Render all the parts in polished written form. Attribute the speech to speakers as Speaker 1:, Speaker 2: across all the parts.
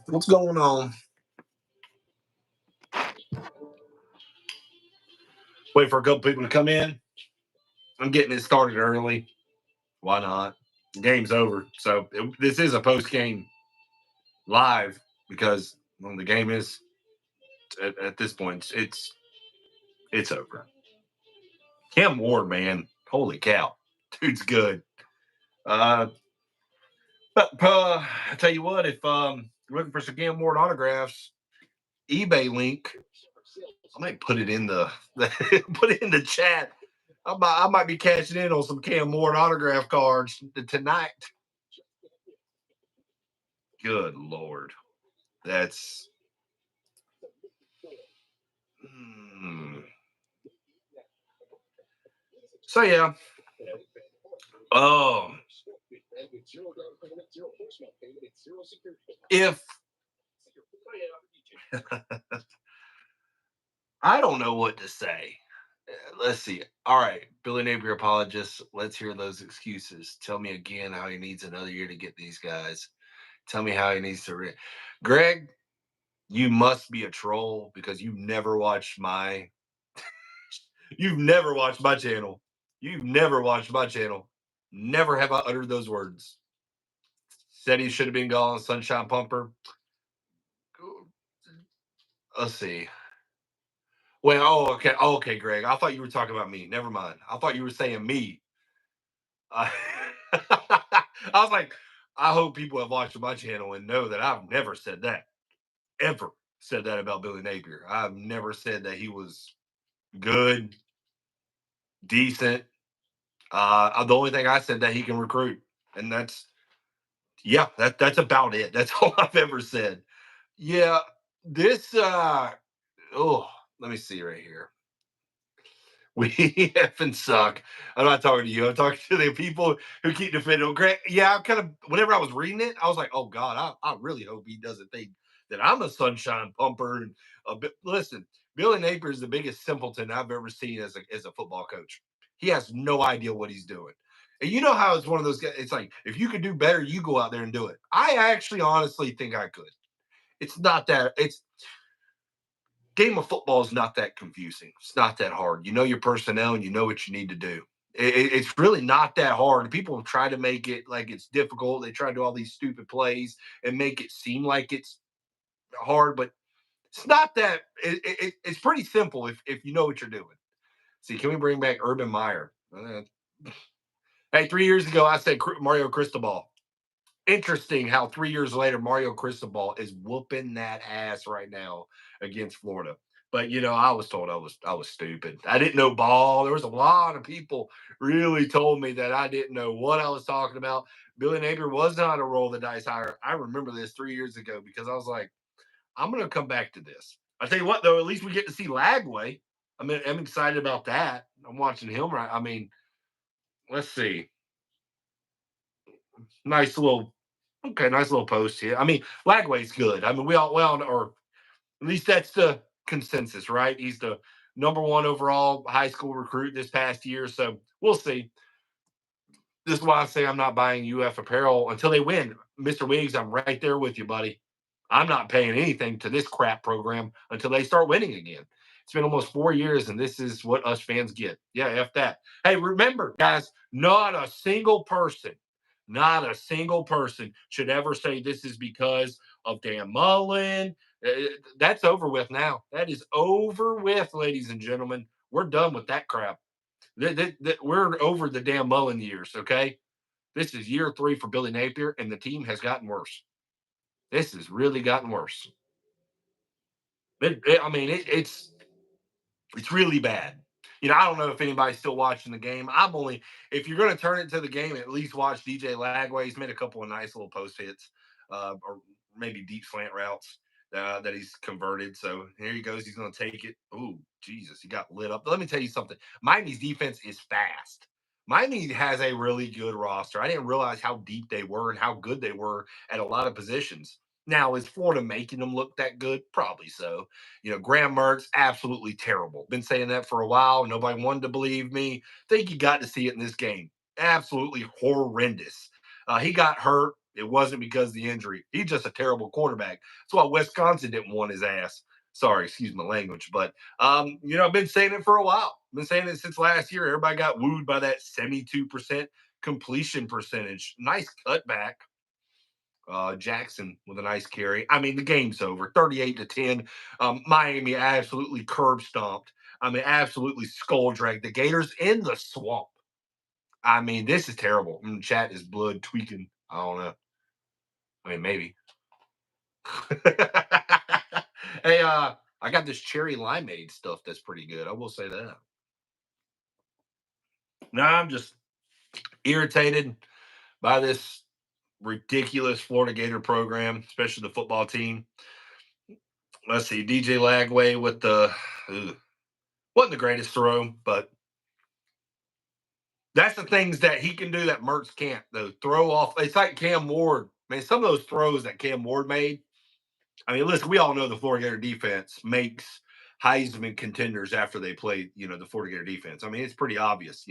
Speaker 1: What's going on? Wait for a couple people to come in. I'm getting it started early. Why not? The game's over. So this is a post game live because when the game is at this point, it's over. Cam Ward, man, holy cow, dude's good. Uh, but I tell you what, if you're looking for some Cam Ward autographs, eBay link. I might put it in the put it in the chat. I might be cashing in on some Cam Ward autograph cards tonight. Good Lord. That's hmm. So yeah. Oh, if I don't know what to say. Let's see. All right, Billy Napier apologists. Let's hear those excuses. Tell me again how he needs another year to get these guys. Tell me how he needs to. Greg, you must be a troll because you've never watched my channel. You've never watched my channel. Never have I uttered those words. Said he should have been gone, Sunshine Pumper. Let's see. Well, okay, Greg. I thought you were talking about me. Never mind. I thought you were saying me. I, I was like, I hope people have watched my channel and know that I've never said that. Ever said that about Billy Napier. I've never said that he was good, decent. The only thing I said that he can recruit, and that's about it. That's all I've ever said. Yeah, this oh, let me see right here. We effing suck. I'm not talking to you. I'm talking to the people who keep defending. Grant, yeah, I'm kind of. Whenever I was reading it, I was like, "Oh God, I really hope he doesn't think that I'm a sunshine pumper." And listen, Billy Napier is the biggest simpleton I've ever seen as a football coach. He has no idea what he's doing. And you know how it's one of those guys. It's like if you could do better, you go out there and do it. I actually, honestly think I could. It's not that. It's game of football is not that confusing. It's not that hard. You know your personnel and you know what you need to do. It's really not that hard. People try to make it like it's difficult. They try to do all these stupid plays and make it seem like it's hard, but it's not that. It's pretty simple if you know what you're doing. See, can we bring back Urban Meyer? Hey, 3 years ago I said Mario Cristobal. Interesting how 3 years later Mario Cristobal is whooping that ass right now against Florida. But I was told I was stupid. I didn't know ball. There was a lot of people really told me that I didn't know what I was talking about. Billy Napier was not a roll the dice hire. I remember this 3 years ago because I was like, I'm gonna come back to this. I tell you what, though, at least we get to see Lagway. I mean, I'm excited about that. I'm watching him right. I mean, let's see. Nice little Okay, nice little post here. I mean, Lagway's good. I mean, we all know, or at least that's the consensus, right? He's the number one overall high school recruit this past year. So we'll see. This is why I say I'm not buying UF apparel until they win. Mr. Wiggs, I'm right there with you, buddy. I'm not paying anything to this crap program until they start winning again. It's been almost 4 years, and this is what us fans get. Yeah, F that. Hey, remember, guys, not a single person should ever say this is because of Dan Mullen. That's over with now. That is over with, ladies and gentlemen. We're done with that crap. We're over the damn Mullen years, okay? This is year 3 for Billy Napier, and the team has gotten worse. This has really gotten worse. I mean, it's really bad. I don't know if anybody's still watching the game. If you're going to turn it to the game, at least watch DJ Lagway. He's made a couple of nice little post hits, or maybe deep slant routes that he's converted. So here he goes. He's going to take it. Oh, Jesus, he got lit up. But let me tell you something. Miami's defense is fast. Miami has a really good roster. I didn't realize how deep they were and how good they were at a lot of positions. Now, is Florida making them look that good? Probably so. Graham Mertz, absolutely terrible. Been saying that for a while. Nobody wanted to believe me. Think you got to see it in this game. Absolutely horrendous. He got hurt. It wasn't because of the injury. He's just a terrible quarterback. That's why Wisconsin didn't want his ass. Sorry, excuse my language, but I've been saying it for a while. I've been saying it since last year. Everybody got wooed by that 72% completion percentage. Nice cutback. Jackson with a nice carry. I mean, the game's over, 38-10. Miami absolutely curb stomped. I mean, absolutely skull dragged the Gators in the swamp. I mean, this is terrible. Chat is blood tweaking. I don't know. I mean, maybe. Hey, I got this cherry limeade stuff that's pretty good. I will say that. No, I'm just irritated by this ridiculous Florida Gator program, especially the football team. Let's see, DJ Lagway with the wasn't the greatest throw, but that's the things that he can do that Mertz can't. Though throw off, it's like Cam Ward. Man, some of those throws that Cam Ward made. I mean, listen, we all know the Florida Gator defense makes Heisman contenders after they play, the Florida Gator defense. I mean, it's pretty obvious.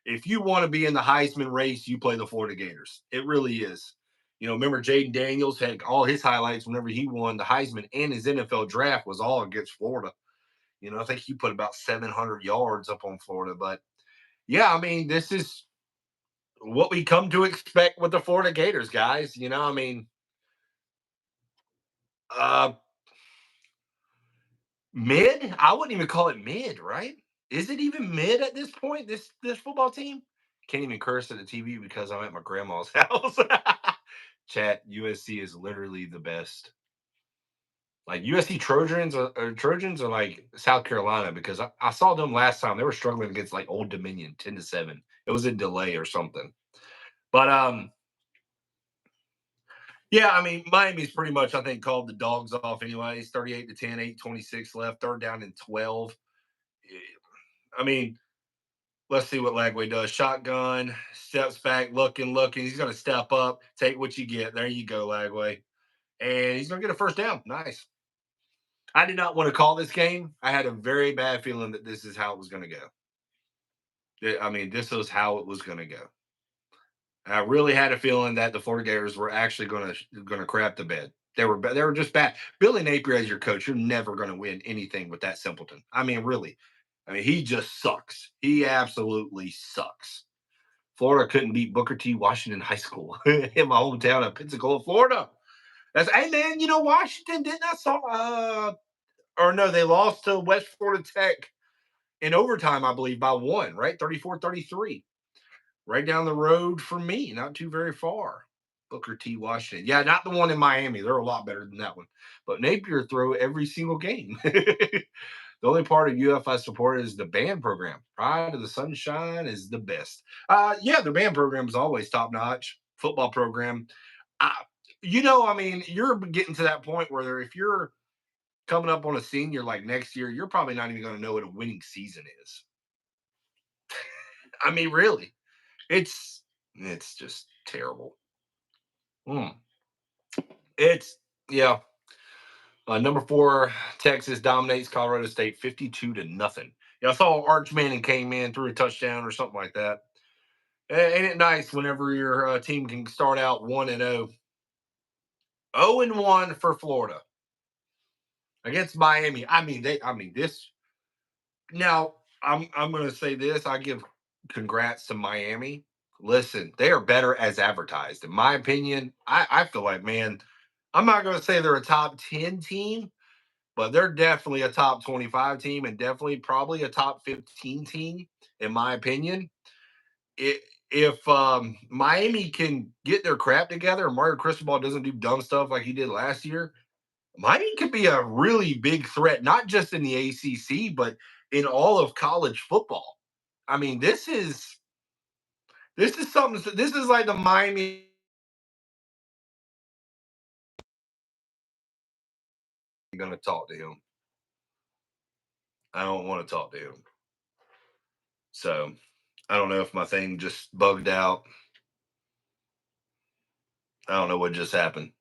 Speaker 1: If you want to be in the Heisman race, you play the Florida Gators. It really is. Remember Jaden Daniels had all his highlights whenever he won the Heisman and his NFL draft was all against Florida. I think he put about 700 yards up on Florida. But yeah, I mean, this is what we come to expect with the Florida Gators, guys. I mean, uh, mid? I wouldn't even call it mid, right? Is it even mid at this point? This football team can't even curse at the TV because I'm at my grandma's house. Chat USC is literally the best. Like USC Trojans are like South Carolina because I saw them last time. They were struggling against like Old Dominion 10-7. It was a delay or something. But yeah, I mean, Miami's pretty much, I think, called the dogs off anyways. 38-10, 8:26 left, third down and 12. I mean, let's see what Lagway does. Shotgun, steps back, looking. He's going to step up, take what you get. There you go, Lagway. And he's going to get a first down. Nice. I did not want to call this game. I had a very bad feeling that this is how it was going to go. I mean, this was how it was going to go. I really had a feeling that the Florida Gators were actually going to crap the bed. They were just bad. Billy Napier as your coach, you're never going to win anything with that simpleton. I mean, really. I mean, he just sucks. He absolutely sucks. Florida couldn't beat Booker T. Washington High School in my hometown of Pensacola, Florida. Hey man, Washington did not saw or no, they lost to West Florida Tech in overtime, I believe, by one, right? 34-33. Right down the road from me, not too very far. Booker T. Washington. Yeah, not the one in Miami. They're a lot better than that one. But Napier throw every single game. The only part of UF I support is the band program. Pride of the Sunshine is the best. Yeah, the band program is always top notch. Football program. I mean, you're getting to that point where if you're coming up on a senior like next year, you're probably not even going to know what a winning season is. I mean, really, it's just terrible. Mm. It's yeah. Number 4, Texas dominates Colorado State 52-0. Yeah, I saw Arch Manning came in, threw a touchdown or something like that. Ain't it nice whenever your team can start out 1-0, 0-1 for Florida against Miami? This. Now I'm going to say this. I give congrats to Miami. Listen, they are better as advertised. In my opinion, I feel like, man, I'm not going to say they're a top 10 team, but they're definitely a top 25 team and definitely probably a top 15 team, in my opinion. If Miami can get their crap together and Mario Cristobal doesn't do dumb stuff like he did last year, Miami could be a really big threat, not just in the ACC, but in all of college football. I mean, this is something. This is like the Miami. I'm going to talk to him. I don't want to talk to him. So I don't know if my thing just bugged out. I don't know what just happened.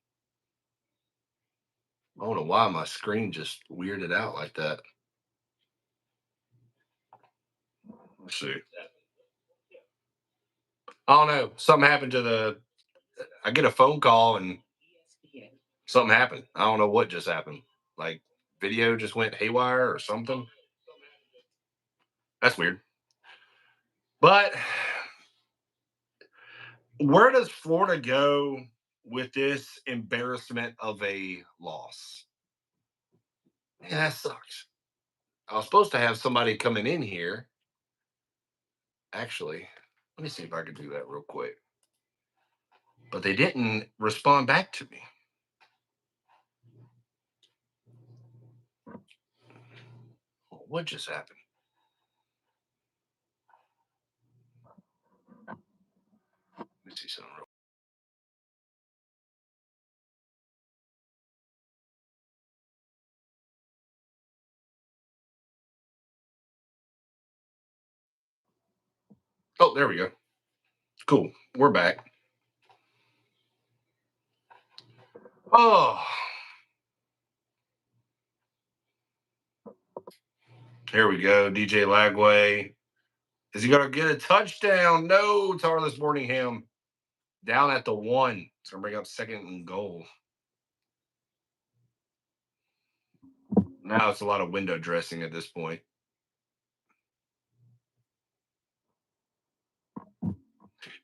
Speaker 1: I don't know why my screen just weirded out like that. Let's see. I don't know. Something happened to the. I get a phone call and something happened. I don't know what just happened. Like video just went haywire or something. That's weird. But where does Florida go with this embarrassment of a loss? Yeah, that sucks. I was supposed to have somebody coming in here. Actually, let me see if I can do that real quick. But they didn't respond back to me. What just happened? Let me see something real. Oh, there we go. Cool. We're back. Oh, here we go. DJ Lagway. Is he going to get a touchdown? No, Tarlis Morningham down at the 1. It's going to bring up 2nd and goal. Now it's a lot of window dressing at this point.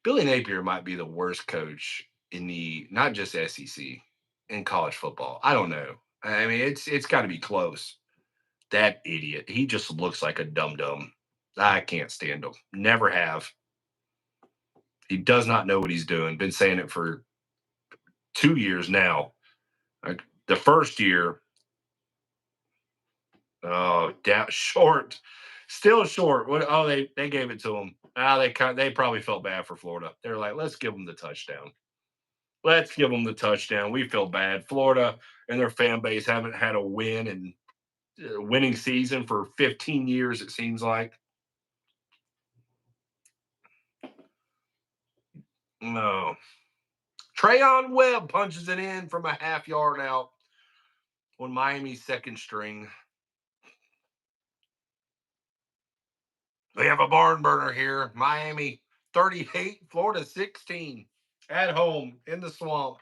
Speaker 1: Billy Napier might be the worst coach in the not just SEC in college football. I don't know. I mean, it's got to be close. That idiot. He just looks like a dum dum. I can't stand him. Never have. He does not know what he's doing. Been saying it for 2 years now. Like the first year, oh, down short, still short. What? Oh, they gave it to him. Ah, they probably felt bad for Florida. They're like, let's give him the touchdown. Let's give them the touchdown. We feel bad. Florida and their fan base haven't had a win and winning season for 15 years. It seems like. No. Trayon Webb punches it in from a half yard out on Miami's second string. They have a barn burner here. Miami 38, Florida 16 at home in the swamp.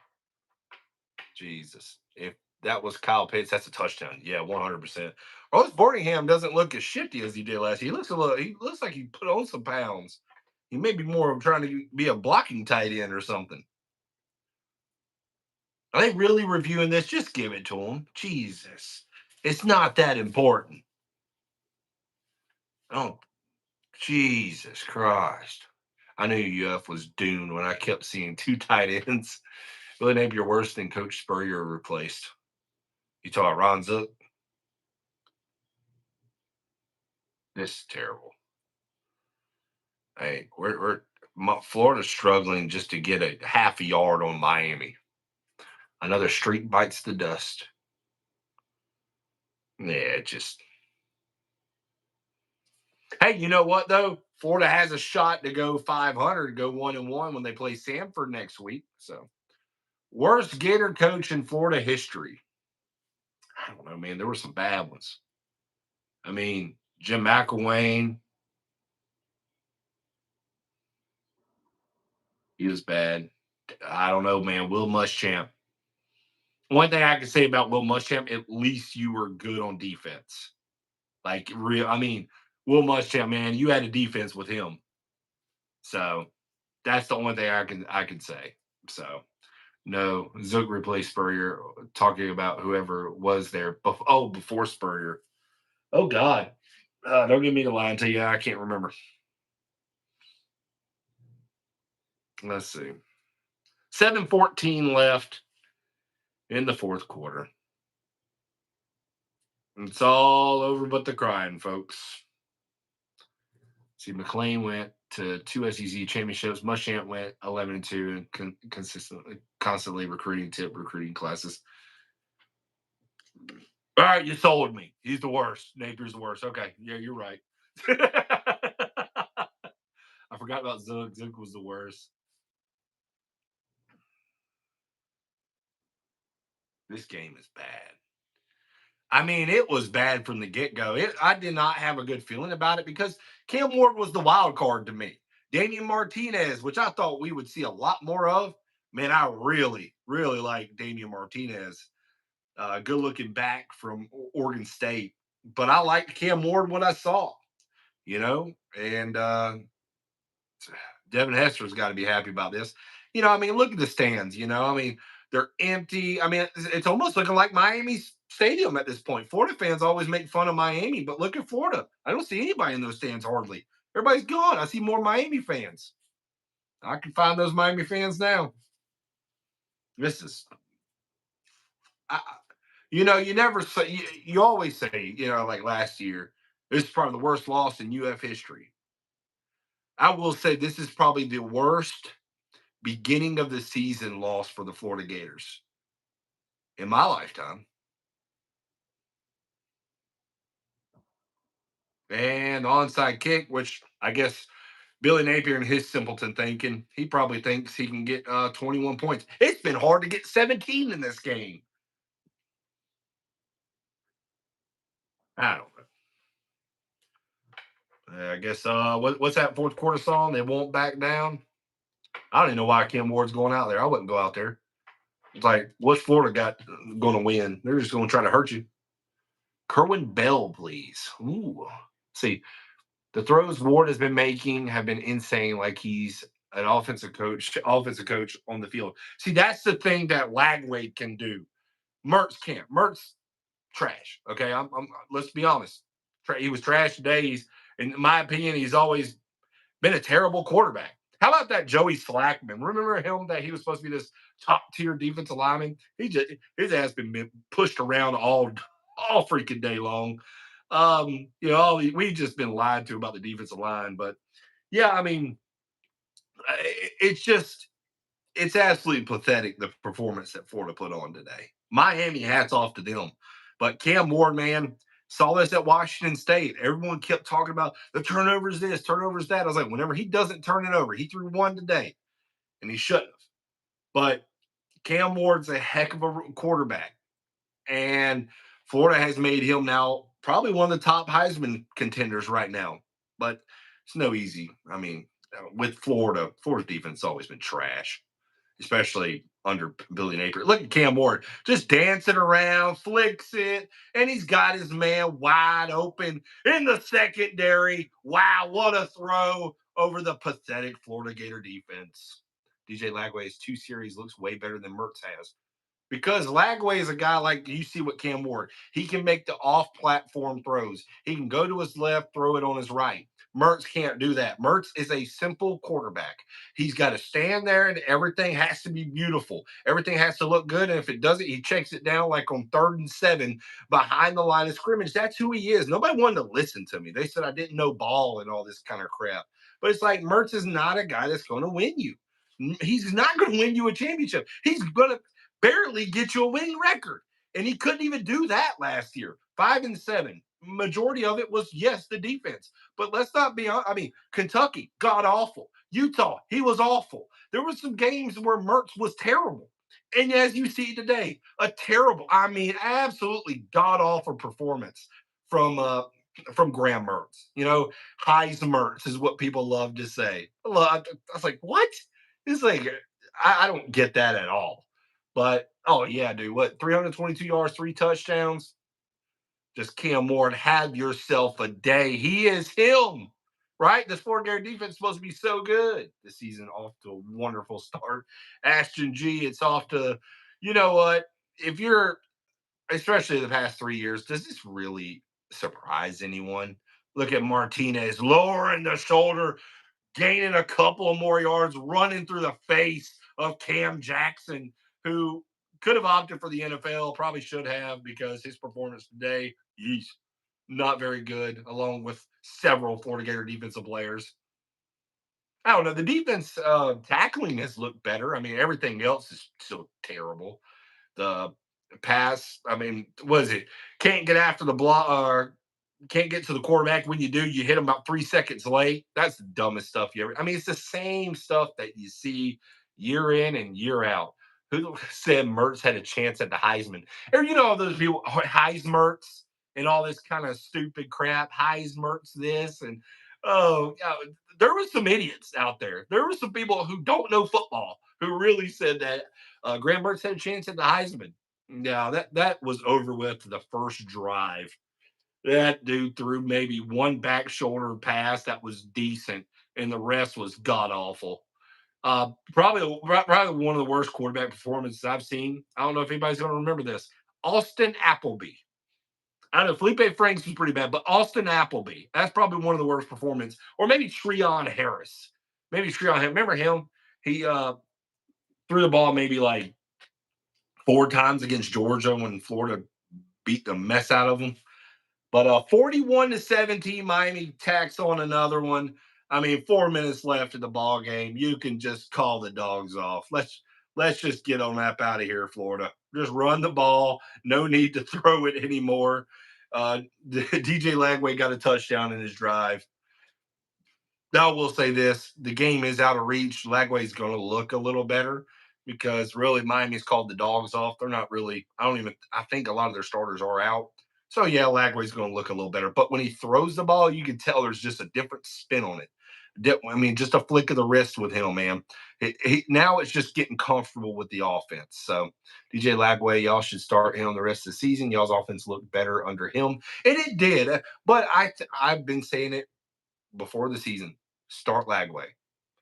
Speaker 1: Jesus. If that was Kyle Pitts, that's a touchdown. Yeah, 100%. Rose Borningham doesn't look as shifty as he did last year. He looks like he put on some pounds. He may be more of trying to be a blocking tight end or something. Are they really reviewing this? Just give it to him. Jesus. It's not that important. Oh, Jesus Christ. I knew UF was doomed when I kept seeing 2 tight ends. Really maybe you're worse than Coach Spurrier replaced. You talk Ron Zook. This is terrible. Hey, Florida's struggling just to get a half a yard on Miami. Another streak bites the dust. Yeah, just. Hey, you know what though? Florida has a shot to go 500, go 1-1 when they play Samford next week. So, worst Gator coach in Florida history. I don't know, man. There were some bad ones. I mean, Jim McElwain, he was bad. I don't know, man. Will Muschamp. One thing I can say about Will Muschamp, at least you were good on defense. Like real, I mean, Will Muschamp, man, you had a defense with him. So that's the only thing I can say. So no, Zook replaced Spurrier. Talking about whoever was there. Before Spurrier. Oh God, don't give me the lie until you. I can't remember. Let's see. 7:14 left in the fourth quarter. It's all over but the crying, folks. See, McLean went to 2 SEC championships. Muschamp went 11-2 and constantly recruiting classes. All right, you sold me. He's the worst. Napier's the worst. Okay, yeah, you're right. I forgot about Zook. Zook was the worst. This game is bad. I mean, it was bad from the get go. I did not have a good feeling about it because Cam Ward was the wild card to me. Damian Martinez, which I thought we would see a lot more of, Man, I really, really like Damian Martinez. Good looking back from Oregon State. But I liked Cam Ward what I saw, and Devin Hester's got to be happy about this. I mean, look at the stands, I mean, they're empty. I mean, it's almost looking like Miami's stadium at this point. Florida fans always make fun of Miami, but look at Florida. I don't see anybody in those stands hardly. Everybody's gone. I see more Miami fans. I can find those Miami fans now. This is, I, you never say, you always say, like last year, this is probably the worst loss in UF history. I will say this is probably the worst beginning of the season loss for the Florida Gators in my lifetime. And onside kick, which I guess Billy Napier and his simpleton thinking, he probably thinks he can get 21 points. It's been hard to get 17 in this game. I don't know. I guess what's that fourth quarter song? They won't back down. I don't even know why Kim Ward's going out there. I wouldn't go out there. It's like, what's Florida got going to win? They're just going to try to hurt you. Kerwin Bell, please. Ooh. See, the throws Ward has been making have been insane. Like he's an offensive coach on the field. See, that's the thing that Lagway can do. Mertz can't. Mertz trash. Okay, let's be honest. He was trash today. In my opinion, he's always been a terrible quarterback. How about that Joey Slackman? Remember him that he was supposed to be this top tier defensive lineman? His ass been pushed around all freaking day long. We just been lied to about the defensive line, but yeah, I mean, it's just it's absolutely pathetic the performance that Florida put on today. Miami, hats off to them, but Cam Ward, man, saw this at Washington State. Everyone kept talking about the turnovers, this, turnovers, that. I was like, whenever he doesn't turn it over, he threw one today, and he shouldn't have. But Cam Ward's a heck of a quarterback, and Florida has made him now probably one of the top Heisman contenders right now. But it's no easy. I mean, with Florida's defense has always been trash, especially under Billy Napier. Look at Cam Ward just dancing around, flicks it, and he's got his man wide open in the secondary. Wow, what a throw over the pathetic Florida Gator defense. DJ Lagway's 2 series looks way better than Mertz has. Because Lagway is a guy like you see what Cam Ward. He can make the off-platform throws. He can go to his left, throw it on his right. Mertz can't do that. Mertz is a simple quarterback. He's got to stand there, and everything has to be beautiful. Everything has to look good. And if it doesn't, he checks it down like on 3rd and 7 behind the line of scrimmage. That's who he is. Nobody wanted to listen to me. They said I didn't know ball and all this kind of crap. But it's like Mertz is not a guy that's going to win you. He's not going to win you a championship. He's going to barely get you a winning record. And he couldn't even do that last year. 5-7. Majority of it was, yes, the defense. But let's not be honest. I mean, Kentucky, god awful. Utah, he was awful. There were some games where Mertz was terrible. And as you see today, I mean, absolutely god awful performance from Graham Mertz. Heis Mertz is what people love to say. I was like, what? It's like, I don't get that at all. But oh yeah, dude, what 322 yards, 3 touchdowns? Just Cam Ward, have yourself a day. He is him, right? This Florida Gator defense is supposed to be so good. This season off to a wonderful start. Ashton G, it's off to, you know what? If you're, especially the past 3 years, does this really surprise anyone? Look at Martinez lowering the shoulder, gaining a couple of more yards, running through the face of Cam Jackson, who could have opted for the NFL, probably should have because his performance today, he's not very good, along with several Florida Gator defensive players. I don't know. The defense tackling has looked better. I mean, everything else is still terrible. The pass, I mean, was it? Can't get after the block or can't get to the quarterback. When you do, you hit him about 3 seconds late. That's the dumbest stuff you ever. I mean, it's the same stuff that you see year in and year out. Who said Mertz had a chance at the Heisman? Or all those people, Heismertz and all this kind of stupid crap. Heismertz this and there were some idiots out there. There were some people who don't know football who really said that Graham Mertz had a chance at the Heisman. No, that was over with the first drive. That dude threw maybe one back shoulder pass that was decent, and the rest was god awful. Probably one of the worst quarterback performances I've seen. I don't know if anybody's going to remember this. Austin Appleby. I know Felipe Franks was pretty bad, but Austin Appleby, that's probably one of the worst performances. Or maybe Treon Harris. Maybe Treon Harris. Remember him? He threw the ball maybe like 4 times against Georgia when Florida beat the mess out of them. But 41-17, Miami tacks on another one. I mean, 4 minutes left in the ball game. You can just call the dogs off. Let's just get on up out of here, Florida. Just run the ball. No need to throw it anymore. DJ Lagway got a touchdown in his drive. Now, we'll say this: the game is out of reach. Lagway's going to look a little better because really Miami's called the dogs off. They're not really. I think a lot of their starters are out. So yeah, Lagway's going to look a little better. But when he throws the ball, you can tell there's just a different spin on it. I mean, just a flick of the wrist with him, man. Now it's just getting comfortable with the offense. So DJ Lagway, y'all should start him the rest of the season. Y'all's offense looked better under him, and it did. But I've been saying it before the season. Start Lagway.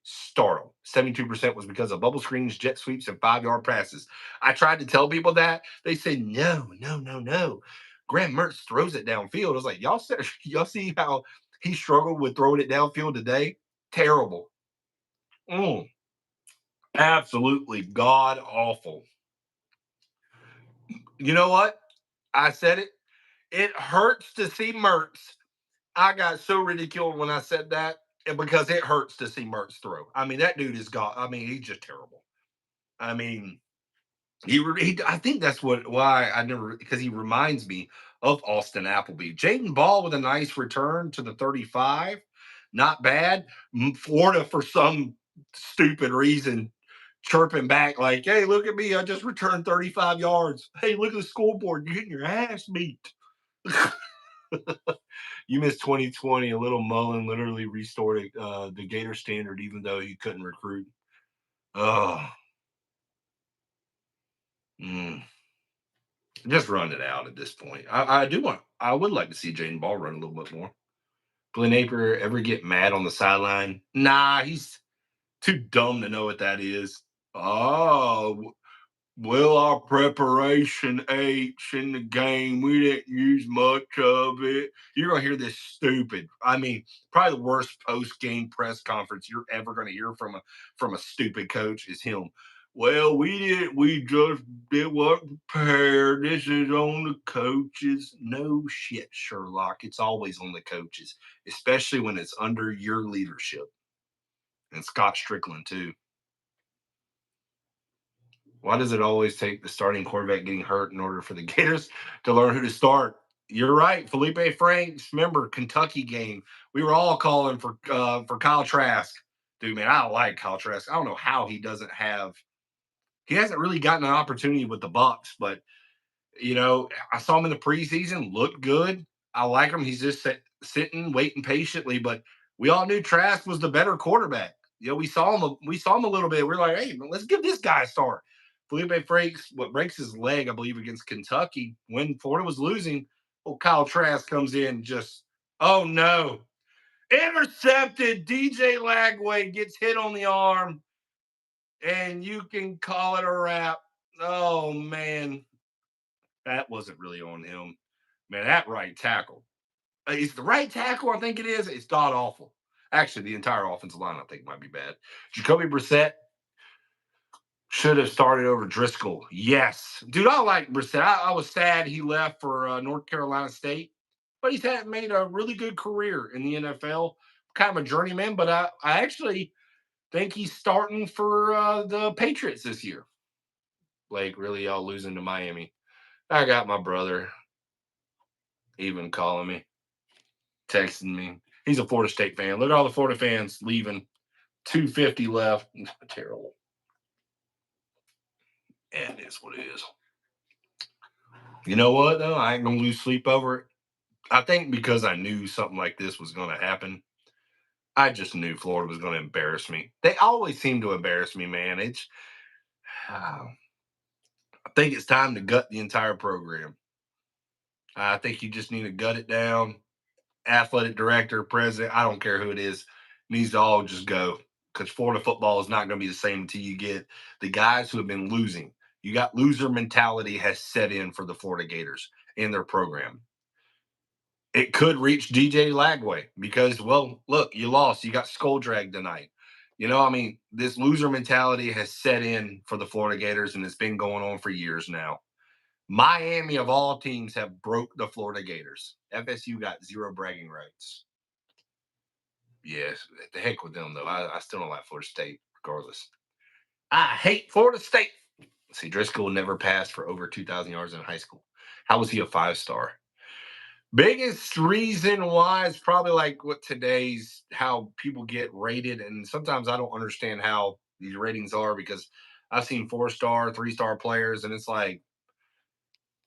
Speaker 1: Start him. 72% was because of bubble screens, jet sweeps, and 5-yard passes. I tried to tell people that. They said, no, no, no, no. Graham Mertz throws it downfield. I was like, y'all see how he struggled with throwing it downfield today? Terrible. Absolutely god awful. You know what? I said it. It hurts to see Mertz. I got so ridiculed when I said that because it hurts to see Mertz throw. I mean, that dude is god. I mean, he's just terrible. I mean, I think that's why I never, because he reminds me of Austin Appleby. Jaden Ball with a nice return to the 35. Not bad. Florida, for some stupid reason, chirping back like, hey, look at me. I just returned 35 yards. Hey, look at the scoreboard. You're getting your ass beat. You missed 2020. A little Mullen literally restored the Gator standard, even though he couldn't recruit. Oh, just run it out at this point. I would like to see Jaden Ball run a little bit more. Glenn Napier ever get mad on the sideline? Nah, he's too dumb to know what that is. Oh, well, our preparation H in the game, we didn't use much of it. You're going to hear this stupid. I mean, probably the worst post game press conference you're ever going to hear from a stupid coach is him. Well, we just did what prepared. This is on the coaches. No shit, Sherlock. It's always on the coaches, especially when it's under your leadership. And Scott Stricklin, too. Why does it always take the starting quarterback getting hurt in order for the Gators to learn who to start? You're right, Felipe Franks. Remember Kentucky game? We were all calling for Kyle Trask. Dude, man, I like Kyle Trask. I don't know how he doesn't have. He hasn't really gotten an opportunity with the Bucks, but I saw him in the preseason. Looked good. I like him. He's just sitting, waiting patiently. But we all knew Trask was the better quarterback. We saw him. We saw him a little bit. We're like, hey, let's give this guy a start. Felipe Franks, what breaks his leg, I believe, against Kentucky when Florida was losing. Oh, Kyle Trask comes in, just oh no, intercepted. DJ Lagway gets hit on the arm, and you can call it a wrap. Oh man, that wasn't really on him. Man, that right tackle. It's the right tackle, I think it is. It's god awful. Actually, the entire offensive line, I think, might be bad. Jacoby Brissett should have started over Driscoll. Yes. Dude, I like Brissett. I was sad he left for North Carolina State, but he's made a really good career in the NFL. Kind of a journeyman, but I actually think he's starting for the Patriots this year. Blake, really, y'all losing to Miami. I got my brother even calling me, texting me. He's a Florida State fan. Look at all the Florida fans leaving. 250 left. Terrible. And it's what it is. You know what, though? I ain't going to lose sleep over it. I think because I knew something like this was going to happen, I just knew Florida was going to embarrass me. They always seem to embarrass me, man. I think it's time to gut the entire program. I think you just need to gut it down. Athletic director, president, I don't care who it is, needs to all just go because Florida football is not going to be the same until you get the guys who have been losing. You got loser mentality has set in for the Florida Gators in their program. It could reach DJ Lagway because, well, look, you lost. You got skull dragged tonight. I mean, this loser mentality has set in for the Florida Gators, and it's been going on for years now. Miami, of all teams, have broke the Florida Gators. FSU got zero bragging rights. Yes, the heck with them, though. I still don't like Florida State, regardless. I hate Florida State. See, Driscoll never passed for over 2,000 yards in high school. How was he a 5-star? Biggest reason why is probably like what today's how people get rated, and sometimes I don't understand how these ratings are because I've seen 4-star, 3-star players, and it's like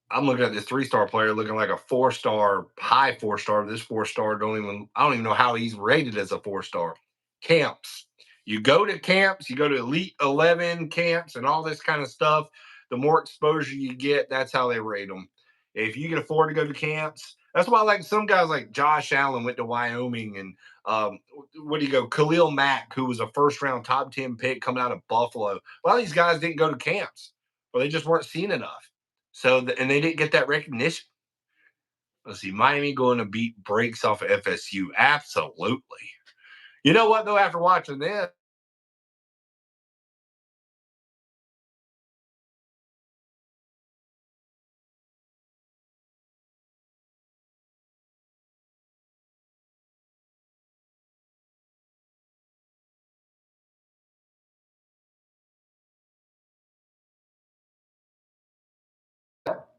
Speaker 1: I'm looking at this 3-star player looking like a 4-star, high 4-star. This 4-star I don't even know how he's rated as a 4-star. Camps. You go to camps, you go to Elite 11 camps and all this kind of stuff. The more exposure you get, that's how they rate them. If you can afford to go to camps, that's why like some guys like Josh Allen went to Wyoming and what do you go? Khalil Mack, who was a first round top 10 pick coming out of Buffalo. A lot of these guys didn't go to camps or they just weren't seen enough. And they didn't get that recognition. Let's see, Miami going to beat breaks off of FSU. Absolutely. You know what, though, after watching this,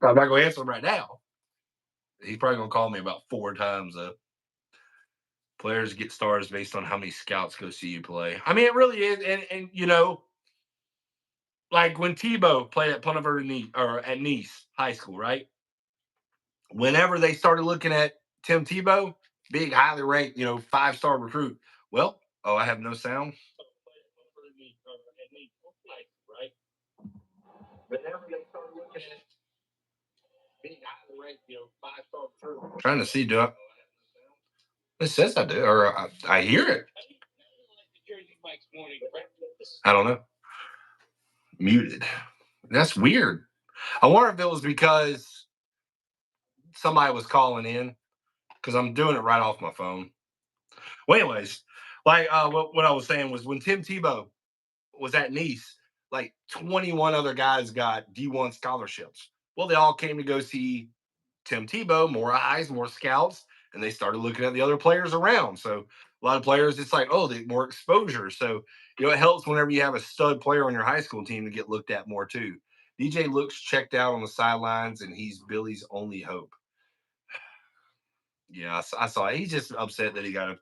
Speaker 1: I'm not going to answer him right now. He's probably going to call me about 4 times. Players get stars based on how many scouts go see you play. I mean, it really is. And like when Tebow played at or at Nice High School, right? Whenever they started looking at Tim Tebow, big, highly ranked, 5-star recruit. Well, oh, I have no sound. Whenever they started looking at big, highly ranked, 5-star recruit. Trying to see, do I? It says I do, or I hear it. I don't know. Muted. That's weird. I wonder if it was because somebody was calling in because I'm doing it right off my phone. Well, anyways, like what I was saying was when Tim Tebow was at Nice, like 21 other guys got D1 scholarships. Well, they all came to go see Tim Tebow, more eyes, more scouts, and they started looking at the other players around. So a lot of players, it's like, oh, they more exposure. So it helps whenever you have a stud player on your high school team to get looked at more too. DJ looks checked out on the sidelines, and he's Billy's only hope. Yeah, I saw it. He's just upset that he got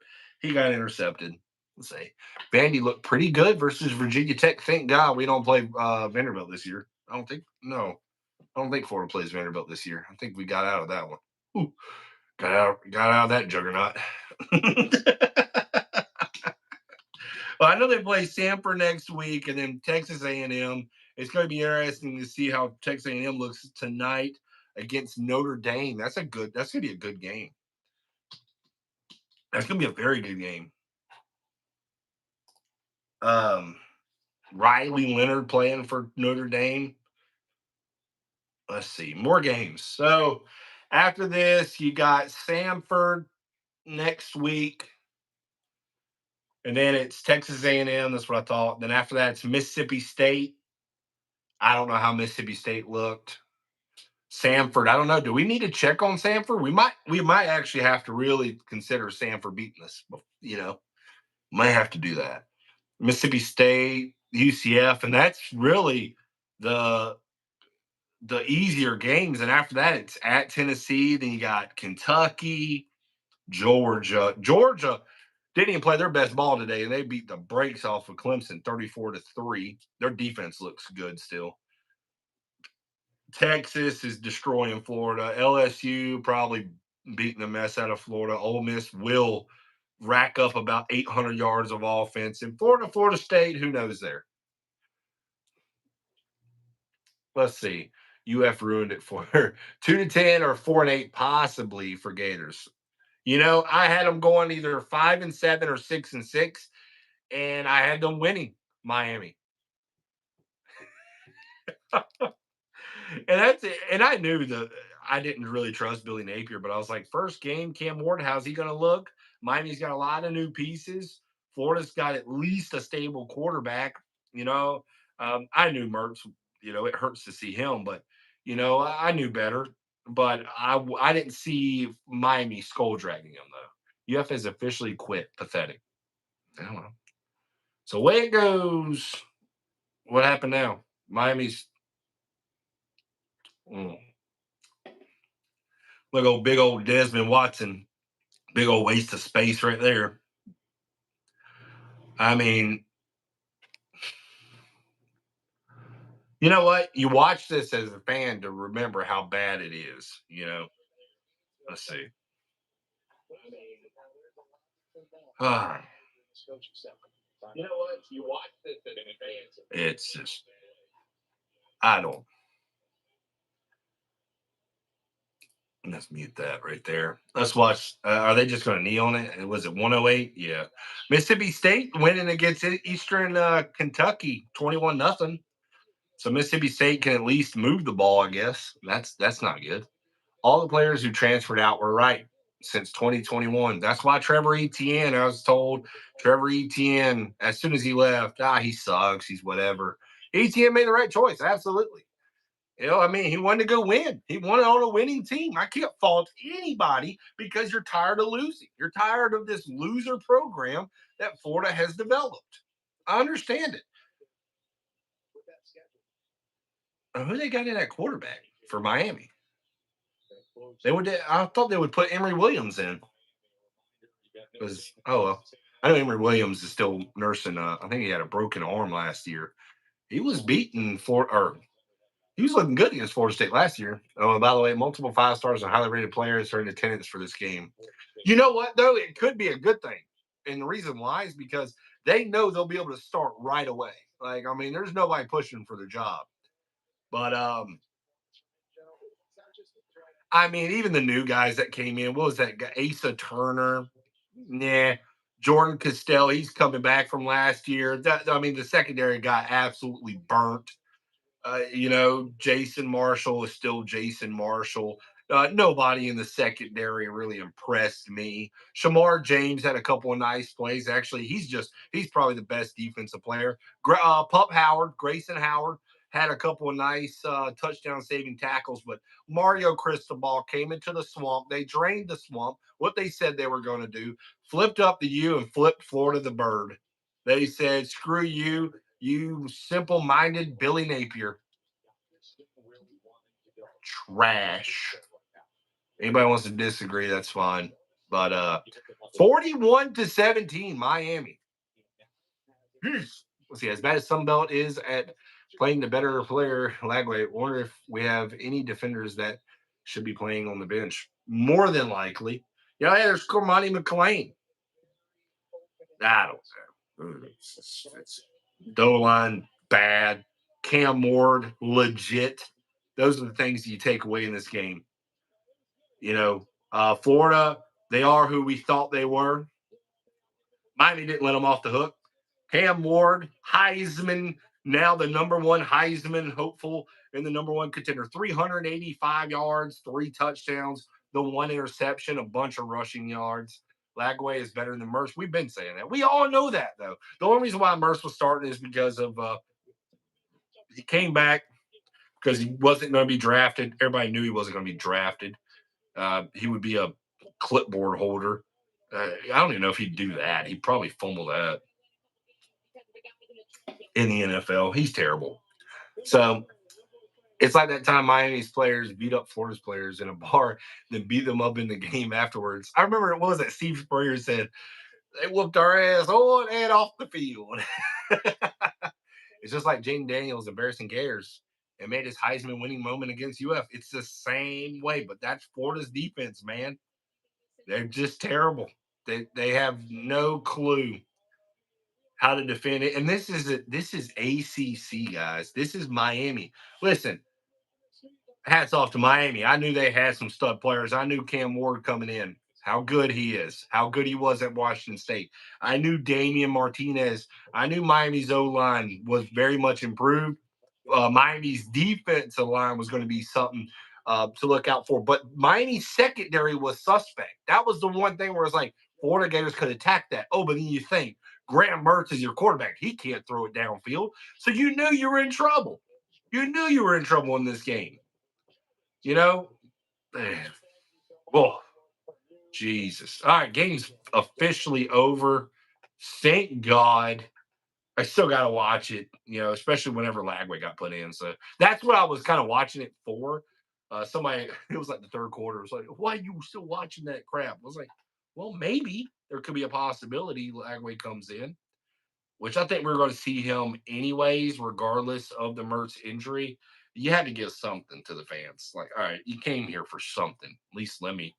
Speaker 1: intercepted. Let's say Vandy looked pretty good versus Virginia Tech. Thank God we don't play Vanderbilt this year. I don't think no. I don't think Florida plays Vanderbilt this year. I think we got out of that one. Ooh, got out of that juggernaut. Well, I know they play Stanford next week, and then Texas A&M. It's going to be interesting to see how Texas A&M looks tonight against Notre Dame. That's going to be a good game. That's going to be a very good game. Um, Riley Leonard playing for Notre Dame. Let's see more games. So after this, you got Samford next week, and then it's Texas A&M. That's what I thought. Then after that, it's Mississippi State. I don't know how Mississippi State looked. Samford, I don't know. Do we need to check on Samford? We might actually have to really consider Samford beating us. Might have to do that. Mississippi State, UCF, and that's really the the easier games. And after that, it's at Tennessee. Then you got Kentucky, Georgia. Georgia didn't even play their best ball today, and they beat the brakes off of Clemson 34-3. Their defense looks good still. Texas is destroying Florida. LSU probably beating the mess out of Florida. Ole Miss will rack up about 800 yards of offense. And Florida State, who knows there? Let's see. UF ruined it for her. 2-10 or 4-8, possibly for Gators. I had them going either 5-7 or 6-6, and I had them winning Miami. And that's it. And I knew that I didn't really trust Billy Napier, but I was like, first game, Cam Ward, how's he going to look? Miami's got a lot of new pieces. Florida's got at least a stable quarterback. You know, I knew Mertz. It hurts to see him, but I knew better. But I didn't see Miami skull dragging him though. UF has officially quit. Pathetic. I don't know. So away it goes. What happened now? Miami's. Mm. Look, old big old Desmond Watson, big old waste of space right there. I mean, you know what? You watch this as a fan to remember how bad it is. Let's see. Ah, it's just, I don't. Let's mute that right there. Let's watch. Are they just going to knee on it? Was it 108? Yeah. Mississippi State winning against Eastern Kentucky, 21-0. So Mississippi State can at least move the ball, I guess. That's not good. All the players who transferred out were right since 2021. That's why Trevor Etienne, I was told, Trevor Etienne, as soon as he left, he sucks. He's whatever. Etienne made the right choice. Absolutely. I mean, he wanted to go win. He wanted on a winning team. I can't fault anybody because you're tired of losing. You're tired of this loser program that Florida has developed. I understand it. Who they got in at quarterback for Miami? I thought they would put Emory Williams in. Because well, I know Emory Williams is still nursing. I think he had a broken arm last year. He was beaten or he was looking good against Florida State last year. Oh, and by the way, multiple 5 stars and highly rated players are in attendance for this game. You know what though? It could be a good thing, and the reason why is because they know they'll be able to start right away. Like, I mean, there's nobody pushing for the job, but I mean, even the new guys that came in, what was that guy? Asa Turner. Nah. Jordan Castell, he's coming back from last year. I mean, the secondary got absolutely burnt. Jason Marshall is still Jason Marshall. Nobody in the secondary really impressed me. Shamar James had a couple of nice plays. Actually, he's probably the best defensive player. Pup Howard, Grayson Howard had a couple of nice touchdown saving tackles, but Mario Cristobal came into the swamp. They drained the swamp, what they said they were going to do, flipped up the U and flipped Florida the bird. They said, screw you, you simple minded Billy Napier. Trash. Anybody wants to disagree, that's fine. But 41-17, Miami. Let's see, as bad as Sunbelt is at playing the better player, Lagway, I wonder if we have any defenders that should be playing on the bench. More than likely. There's Cormani McClain. I don't know. It's line bad. Cam Ward, legit. Those are the things you take away in this game. Florida, they are who we thought they were. Miami didn't let them off the hook. Cam Ward, Heisman, now the number one Heisman hopeful and the number one contender. 385 yards, 3 touchdowns, the 1 interception, a bunch of rushing yards. Lagway is better than Mertz. We've been saying that. We all know that, though. The only reason why Mertz was starting is because of he came back because he wasn't going to be drafted. Everybody knew he wasn't going to be drafted. He would be a clipboard holder. I don't even know if he'd do that. He'd probably fumble that in the NFL. He's terrible. So it's like that time Miami's players beat up Florida's players in a bar, then beat them up in the game afterwards. I remember it was that Steve Spurrier said, they whooped our ass on and off the field. It's just like Jaden Daniels embarrassing Gators and made his Heisman winning moment against UF. It's the same way, but that's Florida's defense, man. They're just terrible. They have no clue how to defend it. And this is ACC, guys. This is Miami. Listen, hats off to Miami. I knew they had some stud players. I knew Cam Ward coming in, how good he is, how good he was at Washington State. I knew Damian Martinez. I knew Miami's O line was very much improved. Miami's defensive line was going to be something to look out for. But Miami's secondary was suspect. That was the one thing where it's like Florida Gators could attack that. Oh, but then you think Graham Mertz is your quarterback. He can't throw it downfield. So you knew you were in trouble. You knew you were in trouble in this game. You know, man. Oh, Jesus. All right, game's officially over. Thank God. I still got to watch it, especially whenever Lagway got put in. So that's what I was kind of watching it for. Somebody, it was like the third quarter. It was like, why are you still watching that crap? I was like, well, maybe there could be a possibility Lagway comes in, which I think we're going to see him anyways, regardless of the Mertz injury. You had to give something to the fans. Like, all right, you came here for something. At least let me.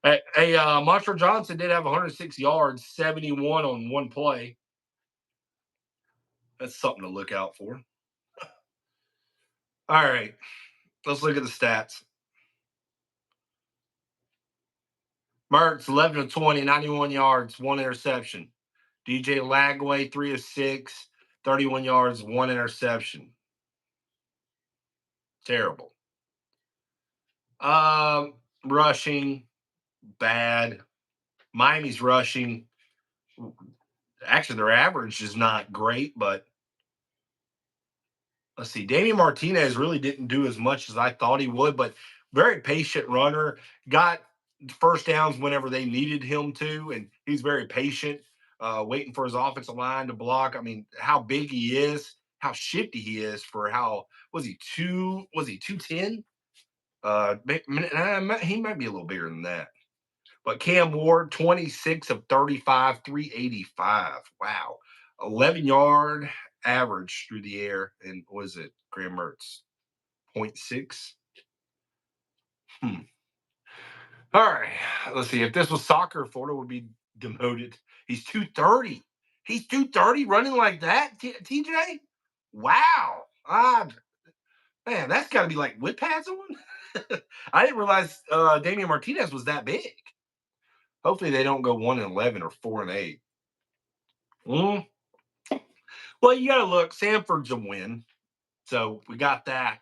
Speaker 1: Hey, Montre Johnson did have 106 yards, 71 on one play. That's something to look out for. All right, let's look at the stats. Mertz, 11 of 20, 91 yards, one interception. DJ Lagway, 3 of 6, 31 yards, one interception. Terrible. Rushing, bad. Miami's rushing. Actually, their average is not great, but let's see. Damian Martinez really didn't do as much as I thought he would, but very patient runner. Got first downs whenever they needed him to, and he's very patient, waiting for his offensive line to block. I mean, how big he is, how shifty he is for how was he 210? He might be a little bigger than that. But Cam Ward, 26 of 35, 385. Wow. 11-yard average through the air. And was it Graham Mertz? 0.6. All right. Let's see. If this was soccer, Florida would be demoted. He's 230. He's 230 running like that, TJ? Wow. Man, that's got to be like whip pads on. I didn't realize Damian Martinez was that big. Hopefully they don't go 1-11 or 4-8. Mm. Well, you got to look. Sanford's a win, so we got that.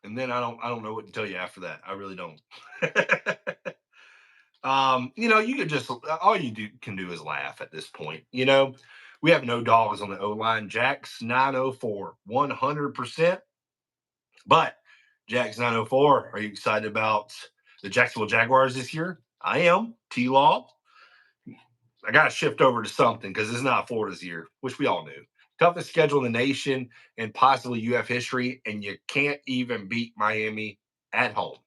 Speaker 1: And then I don't know what to tell you after that. I really don't. You could just all you can do is laugh at this point. We have no dogs on the O line. Jack's 904, 100%. But Jack's 904. Are you excited about the Jacksonville Jaguars this year? I am. T-Law. I got to shift over to something because it's not Florida's year, which we all knew. Toughest schedule in the nation and possibly UF history, and you can't even beat Miami at home.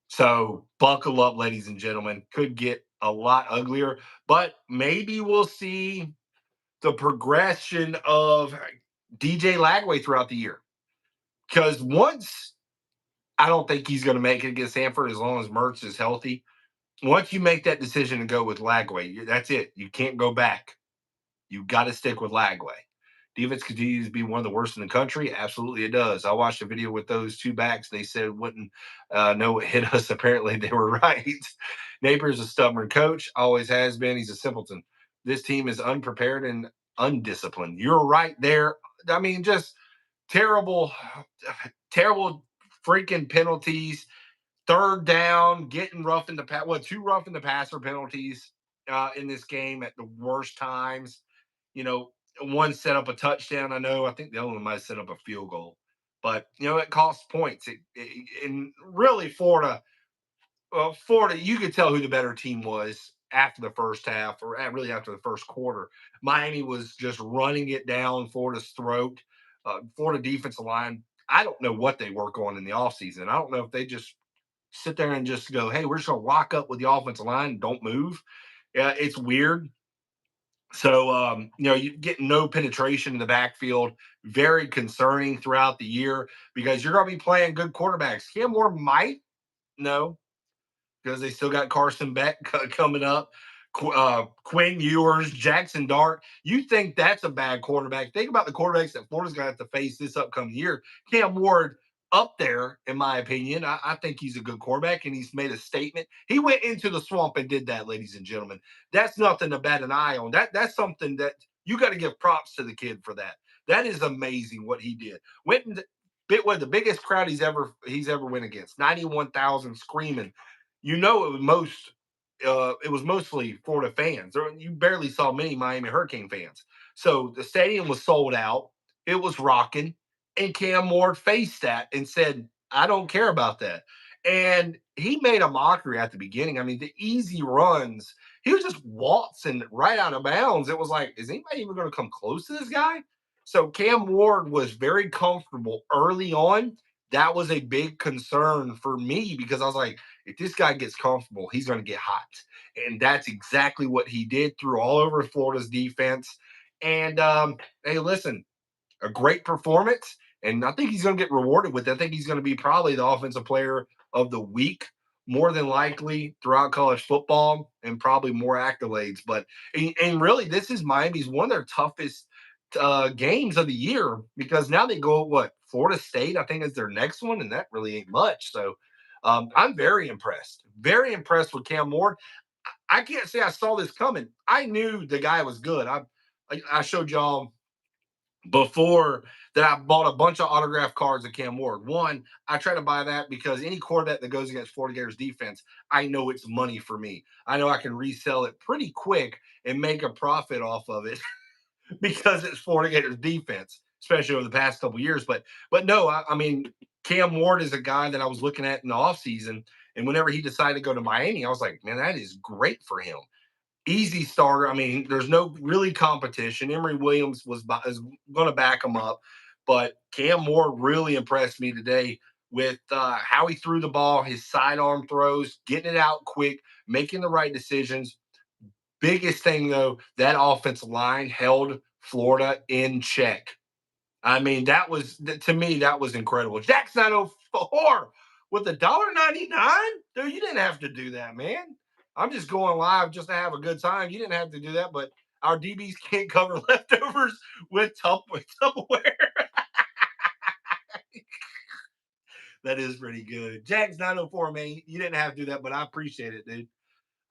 Speaker 1: So buckle up, ladies and gentlemen. Could get a lot uglier, but maybe we'll see the progression of DJ Lagway throughout the year. Because once I don't think he's going to make it against Sanford as long as Mertz is healthy. Once you make that decision to go with Lagway, that's it. You can't go back. You got to stick with Lagway. Defense continues to be one of the worst in the country. Absolutely, it does. I watched a video with those two backs. They said it wouldn't know what hit us. Apparently, they were right. Napier's a stubborn coach. Always has been. He's a simpleton. This team is unprepared and undisciplined. You're right there. I mean, just terrible, terrible freaking penalties. Third down, getting rough in the pass. Well, two rough in the passer penalties in this game at the worst times. One set up a touchdown. I think the other one might set up a field goal, but it costs points. And really, Florida, you could tell who the better team was after the first half, or really after the first quarter. Miami was just running it down Florida's throat. Florida defensive line. I don't know what they work on in the offseason. I don't know if they just sit there and just go, hey, we're just going to lock up with the offensive line and don't move. Yeah, it's weird. So, you get no penetration in the backfield. Very concerning throughout the year because you're going to be playing good quarterbacks. Cam Moore might, no. because they still got Carson Beck coming up. Quinn Ewers, Jackson Dart. You think that's a bad quarterback? Think about the quarterbacks that Florida's going to have to face this upcoming year. Cam Ward up there, in my opinion. I think he's a good quarterback, and he's made a statement. He went into the swamp and did that, ladies and gentlemen. That's nothing to bat an eye on. That's something that you got to give props to the kid for that. That is amazing what he did. Went and bit with the biggest crowd he's ever went against. 91,000 screaming. You know it was mostly Florida fans. You barely saw many Miami Hurricane fans. So the stadium was sold out. It was rocking. And Cam Ward faced that and said, I don't care about that. And he made a mockery at the beginning. I mean, the easy runs, he was just waltzing right out of bounds. It was like, is anybody even going to come close to this guy? So Cam Ward was very comfortable early on. That was a big concern for me because I was like, if this guy gets comfortable, he's going to get hot. And that's exactly what he did through all over Florida's defense. And hey, listen, a great performance. And I think he's going to get rewarded with it. I think he's going to be probably the offensive player of the week, more than likely throughout college football, and probably more accolades. But, and really, this is Miami's one of their toughest games of the year because now they go, what, Florida State, I think, is their next one. And that really ain't much. So I'm very impressed with Cam Ward. I can't say I saw this coming. I knew the guy was good. I showed y'all before that I bought a bunch of autograph cards of Cam Ward. One, I try to buy that because any quarterback that goes against Florida Gators defense, I know it's money for me. I know I can resell it pretty quick and make a profit off of it because it's Florida Gators defense, especially over the past couple of years. But no, I mean, Cam Ward is a guy that I was looking at in the offseason. And whenever he decided to go to Miami, I was like, man, that is great for him. Easy starter. I mean, there's no really competition. Emory Williams is going to back him up, but Cam Ward really impressed me today with how he threw the ball, his sidearm throws, getting it out quick, making the right decisions. Biggest thing though, that offensive line held Florida in check. I mean, that was to me that was incredible. Jack's 904 with $1.99. Dude, you didn't have to do that, man. I'm just going live just to have a good time. You didn't have to do that, but our DBs can't cover leftovers with Tupperware. That is pretty good. Jack's 904, man. You didn't have to do that, but I appreciate it, dude.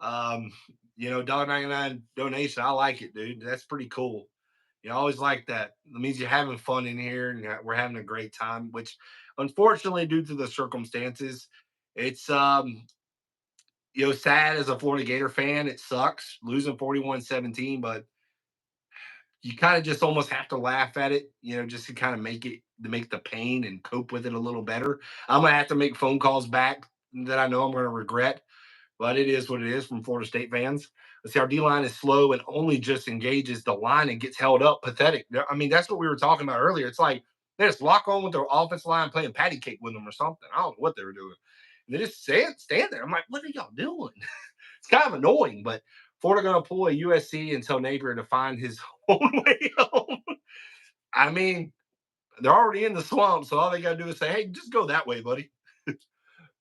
Speaker 1: Um, $1.99 donation. I like it, dude. That's pretty cool. You always like that. It means you're having fun in here and we're having a great time, which unfortunately, due to the circumstances, it's sad as a Florida Gator fan. It sucks losing 41-17, but you kind of just almost have to laugh at it, just to kind of make the pain and cope with it a little better. I'm gonna have to make phone calls back that I know I'm gonna regret, but it is what it is from Florida State fans. Let's see, our D line is slow and only just engages the line and gets held up. Pathetic. I mean, that's what we were talking about earlier. It's like they just lock on with their offense line, playing patty cake with them or something. I don't know what they were doing. And they just stand there. I'm like, what are y'all doing? It's kind of annoying, but Florida going to pull a USC until Napier to find his own way home. I mean, they're already in the swamp, so all they got to do is say, hey, just go that way, buddy.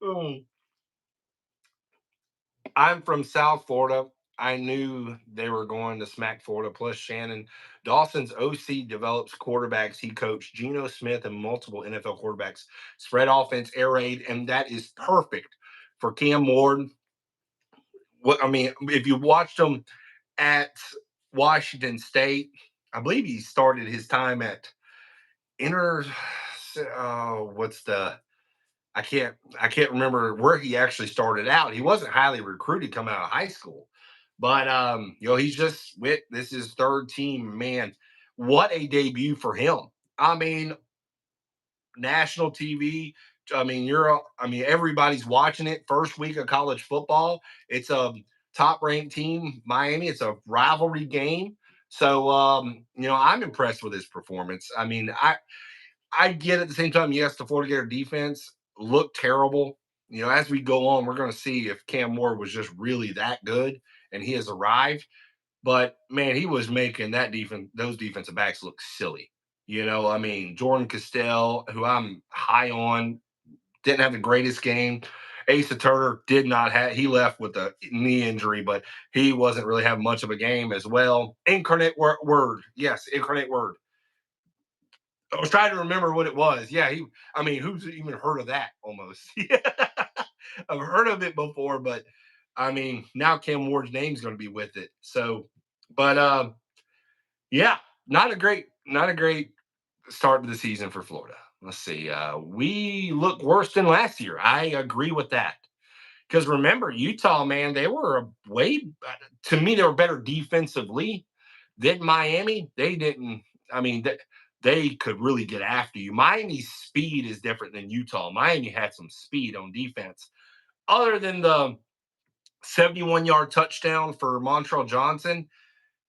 Speaker 1: um, I'm from South Florida. I knew they were going to smack Florida. Plus, Shannon Dawson's OC develops quarterbacks. He coached Geno Smith and multiple NFL quarterbacks. Spread offense, air raid, and that is perfect for Cam Ward. What I mean, if you watched him at Washington State, I believe he started his time at Inter. Oh, what's the I can't remember where he actually started out. He wasn't highly recruited coming out of high school. But he's just with this is third team, man. What a debut for him. I mean, national TV. I mean, everybody's watching it. First week of college football. It's a top ranked team, Miami. It's a rivalry game. So I'm impressed with his performance. I mean, I get at the same time, yes, the Florida Gator defense looked terrible. As we go on, we're going to see if Cam Moore was just really that good and he has arrived. But man, he was making those defensive backs look silly. I mean, Jordan Castell, who I'm high on, didn't have the greatest game. Asa Turner did not have, he left with a knee injury, but he wasn't really having much of a game as well. Incarnate Word. Yes, Incarnate Word. I was trying to remember what it was. Yeah, I mean, who's even heard of that almost? I've heard of it before, but I mean, now Cam Ward's name's going to be with it. So, but yeah, not a great start to the season for Florida. Let's see. We look worse than last year. I agree with that. Because remember, Utah, man, they were to me, they were better defensively than Miami. They didn't, I mean, they could really get after you. Miami's speed is different than Utah. Miami had some speed on defense. Other than the 71-yard touchdown for Montrell Johnson,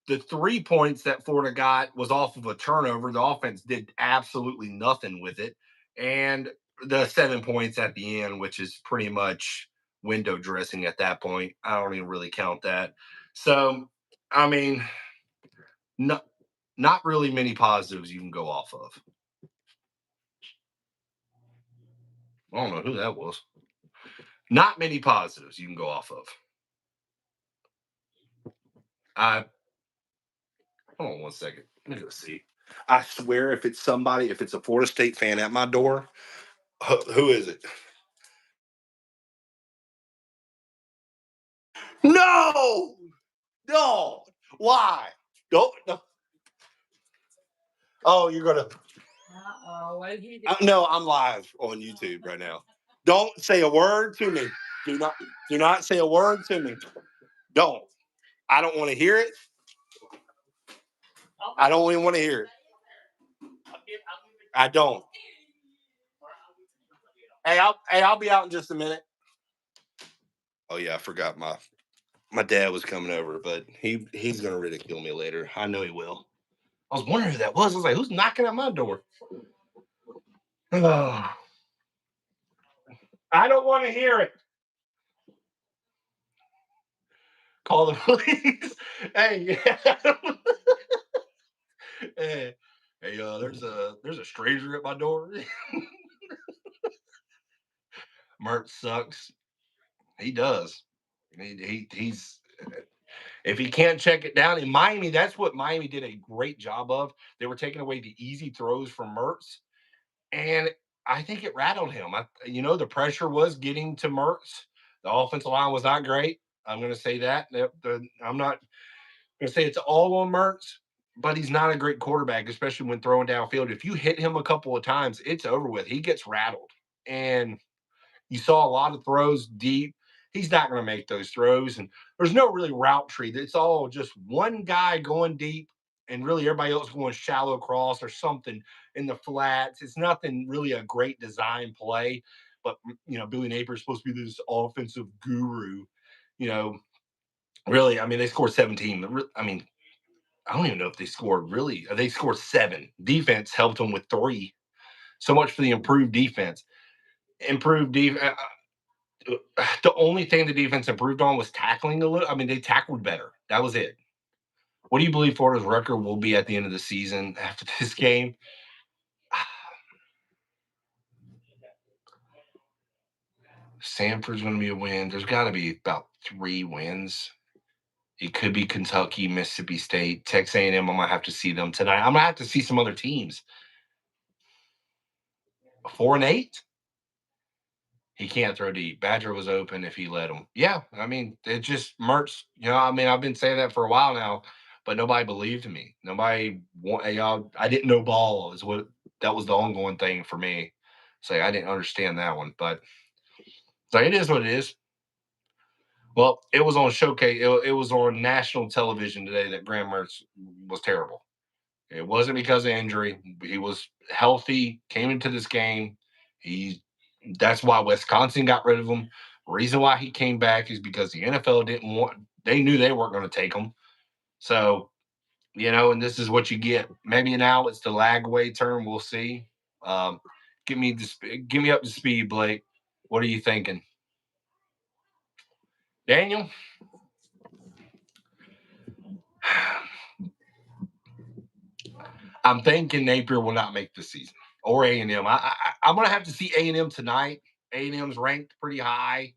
Speaker 1: the 3 points that Florida got was off of a turnover. The offense did absolutely nothing with it. And the 7 points at the end, which is pretty much window dressing at that point. I don't even really count that. So, I mean, not really many positives you can go off of. I don't know who that was. Not many positives you can go off of. I Hold on one second. Let me go see. I swear, if it's a Florida State fan at my door, who is it? No, no. Why? Don't. No. Oh, you're gonna. No, I'm live on YouTube right now. Don't say a word to me. Do not say a word to me. Don't. I don't want to hear it. I don't even want to hear it. I don't. I'll be out in just a minute. Oh yeah, I forgot my dad was coming over, but he's gonna ridicule me later. I know he will. I was wondering who that was. I was like, who's knocking at my door? Oh, I don't want to hear it. Call the police. Hey, hey, there's a stranger at my door. Mertz sucks. He does. He's if he can't check it down in Miami, that's what Miami did a great job of. They were taking away the easy throws from Mertz, and I think it rattled him. The pressure was getting to Mertz. The offensive line was not great. I'm going to say that. I'm not going to say it's all on Mertz, but he's not a great quarterback, especially when throwing downfield. If you hit him a couple of times, it's over with. He gets rattled. And you saw a lot of throws deep. He's not going to make those throws. And there's no really route tree. It's all just one guy going deep and really everybody else going shallow cross or something in the flats. It's nothing really a great design play. But, Billy Napier is supposed to be this offensive guru. You know, really, I mean, they scored 17. I mean, I don't even know if they scored really. They scored 7. Defense helped them with 3. So much for the improved defense. Improved defense. The only thing the defense improved on was tackling a little. I mean, they tackled better. That was it. What do you believe Florida's record will be at the end of the season after this game? Sanford's going to be a win. There's got to be about 3 wins. It could be Kentucky, Mississippi State, Texas A&M. I might have to see them tonight. I'm going to have to see some other teams. 4-8. He can't throw deep. Badger was open if he let him. Yeah, I mean, it just Mertz. I mean, I've been saying that for a while now, but nobody believed me. I didn't know ball is what that was the ongoing thing for me. So I didn't understand that one, but so it is what it is. Well, it was on showcase. It was on national television today that Graham Mertz was terrible. It wasn't because of injury. He was healthy, came into this game. That's why Wisconsin got rid of him. Reason why he came back is because the NFL they knew they weren't going to take him. So, and this is what you get. Maybe now it's the Lagway term. We'll see. Um, give me up to speed, Blake. What are you thinking? Daniel? I'm thinking Napier will not make the season or A&M. I'm going to have to see A&M tonight A&M's ranked pretty high.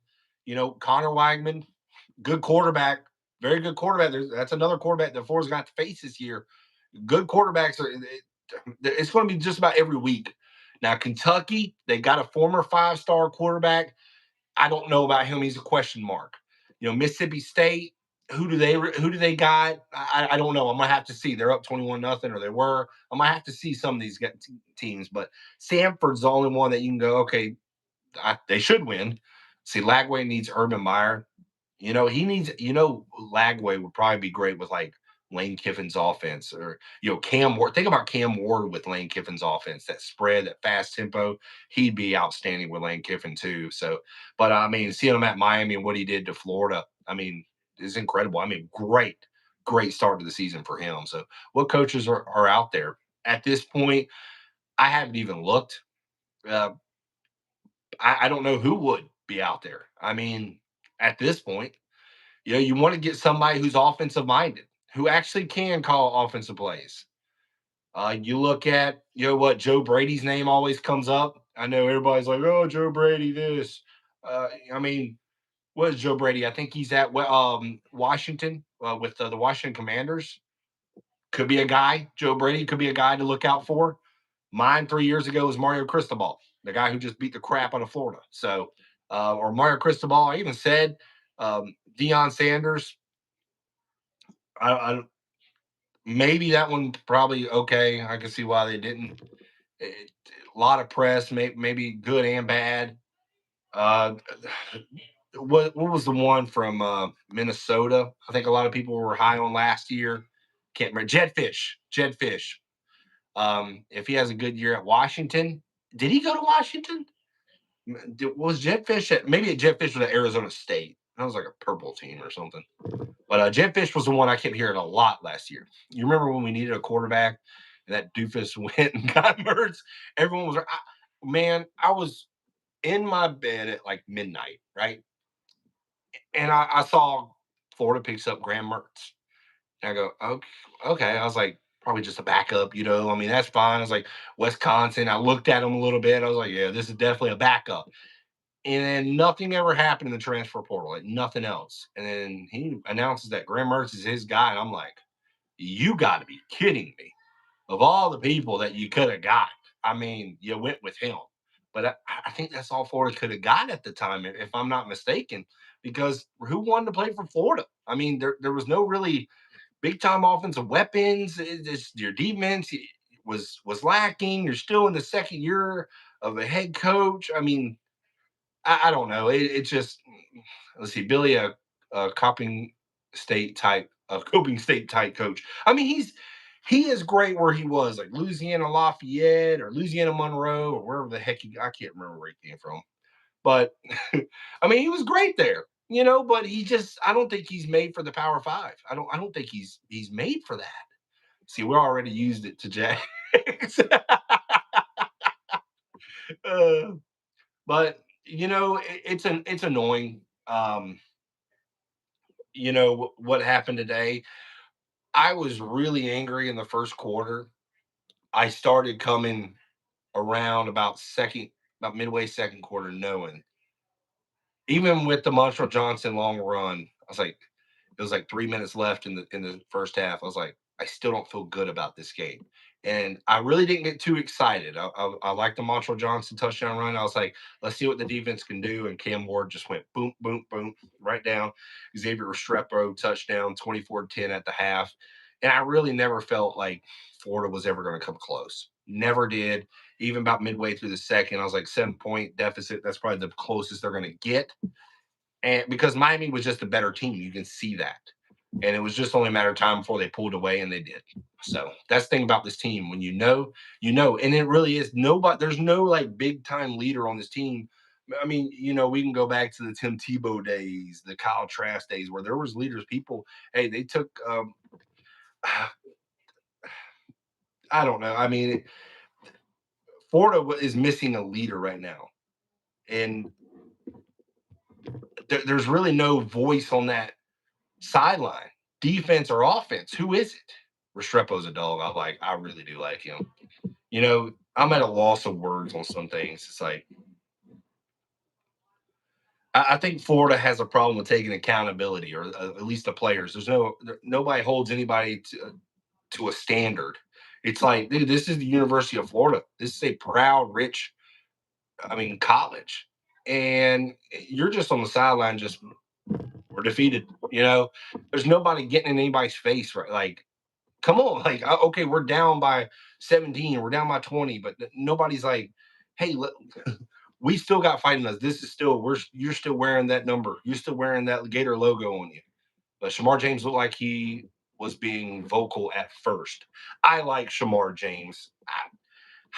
Speaker 1: Connor Wagman, good quarterback, very good quarterback. That's another quarterback that Florida's got to face this year. Good quarterbacks it's going to be just about every week. Now, Kentucky, they got a former 5-star quarterback. I don't know about him. He's a question mark. Mississippi State, who do they got? I don't know. I'm gonna have to see. They're up 21-0, or they were. I'm gonna have to see some of these teams. But Samford's the only one that you can go, okay, they should win. See, Lagway needs Urban Meyer. He needs, Lagway would probably be great with like Lane Kiffin's offense, or, Cam Ward. Think about Cam Ward with Lane Kiffin's offense, that spread, that fast tempo. He'd be outstanding with Lane Kiffin too. So, but I mean, seeing him at Miami and what he did to Florida, I mean, is incredible. I mean, great start to the season for him. So, what coaches are out there at this point? I haven't even looked. Uh, I don't know who would be out there. I mean, at this point, you want to get somebody who's offensive minded, who actually can call offensive plays. You look at, what, Joe Brady's name always comes up. I know everybody's like, oh, Joe Brady, this. I mean, what is Joe Brady? I think he's at Washington with the Washington Commanders. Could be a guy. Joe Brady could be a guy to look out for. Mine 3 years ago was Mario Cristobal, the guy who just beat the crap out of Florida. So, or Mario Cristobal. I even said Deion Sanders. I maybe that one probably okay. I can see why they didn't. A lot of press, maybe good and bad. Uh, what was the one from Minnesota? I think a lot of people were high on last year. Can't remember. Jed Fish. If he has a good year at Washington, did he go to Washington? Was Jed Fish maybe Jed Fish was at Arizona State? That was like a purple team or something. But Jed Fish was the one I kept hearing a lot last year. You remember when we needed a quarterback and that doofus went and got Mertz? Everyone was, man, I was in my bed at like midnight, right? And I saw Florida picks up Graham Mertz. And I go, okay. I was like, probably just a backup, I mean, that's fine. I was like, Wisconsin. I looked at him a little bit. I was like, yeah, this is definitely a backup. And then nothing ever happened in the transfer portal, like nothing else. And then he announces that Graham Mertz is his guy. And I'm like, you got to be kidding me. Of all the people that you could have got, I mean, you went with him. But I think that's all Florida could have got at the time, if I'm not mistaken, because who wanted to play for Florida? I mean, there was no really big time offensive weapons. Your defense was lacking. You're still in the second year of a head coach. I mean, I don't know. It's just, let's see, Billy, a Coping State type coach. I mean, he is great where he was, like Louisiana Lafayette or Louisiana Monroe or wherever the heck I can't remember where he came from. But I mean, he was great there, but I don't think he's made for the Power Five. I don't think he's made for that. See, we already used it to Jack. uh, but it's annoying. What happened today. I was really angry in the first quarter. I started coming around about midway second quarter, knowing even with the Marshall Johnson long run, I was like, it was like 3 minutes left in the first half. I was like, I still don't feel good about this game. And I really didn't get too excited. I like the Marshall Johnson touchdown run. I was like, let's see what the defense can do. And Cam Ward just went boom, boom, boom, right down. Xavier Restrepo touchdown, 24-10 at the half. And I really never felt like Florida was ever going to come close. Never did. Even about midway through the second, I was like, 7-point deficit. That's probably the closest they're going to get. And because Miami was just a better team, you can see that. And it was just only a matter of time before they pulled away, and they did. So that's the thing about this team. When you know, and it really is nobody, there's no like big time leader on this team. I mean, we can go back to the Tim Tebow days, the Kyle Trask days, where there was leaders, people, hey, they took I don't know. I mean, Florida is missing a leader right now. And there's really no voice on that sideline, defense or offense. Who is it? Restrepo's a dog. I really do like him. I'm at a loss of words on some things. It's like, I think Florida has a problem with taking accountability, or at least the players. Nobody holds anybody to a standard. It's like, dude, this is the University of Florida. This is a proud, rich, college, and you're just on the sideline, just we're defeated. There's nobody getting in anybody's face, right? Like, come on, like, okay, we're down by 17, we're down by 20, but nobody's like, hey, we still got fighting us. This is still you're still wearing that number. You're still wearing that Gator logo on you. But Shamar James looked like he was being vocal at first. I like Shamar James.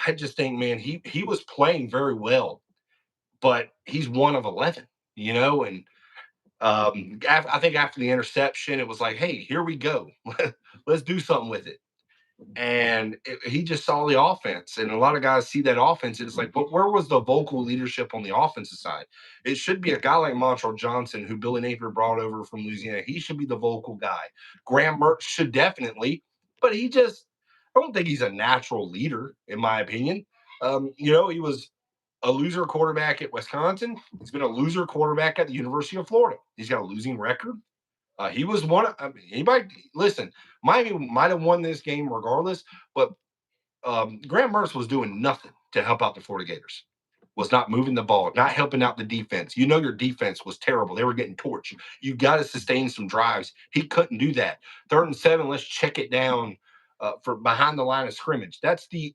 Speaker 1: I just think, man, he was playing very well, but he's one of 11, and I think after the interception, it was like, hey, here we go. Let's do something with it. And he just saw the offense, and a lot of guys see that offense, and it's like, but where was the vocal leadership on the offensive side? It should be a guy like Montrell Johnson, who Billy Napier brought over from Louisiana. He should be the vocal guy. Graham Mertz should definitely, but I don't think he's a natural leader, in my opinion. He was a loser quarterback at Wisconsin. He's been a loser quarterback at the University of Florida. He's got a losing record. He was one. Anybody listen? Miami might have won this game regardless, but Graham Mertz was doing nothing to help out the Florida Gators. Was not moving the ball, not helping out the defense. Your defense was terrible. They were getting torched. You got to sustain some drives. He couldn't do that. 3rd and 7. Let's check it down for behind the line of scrimmage. That's the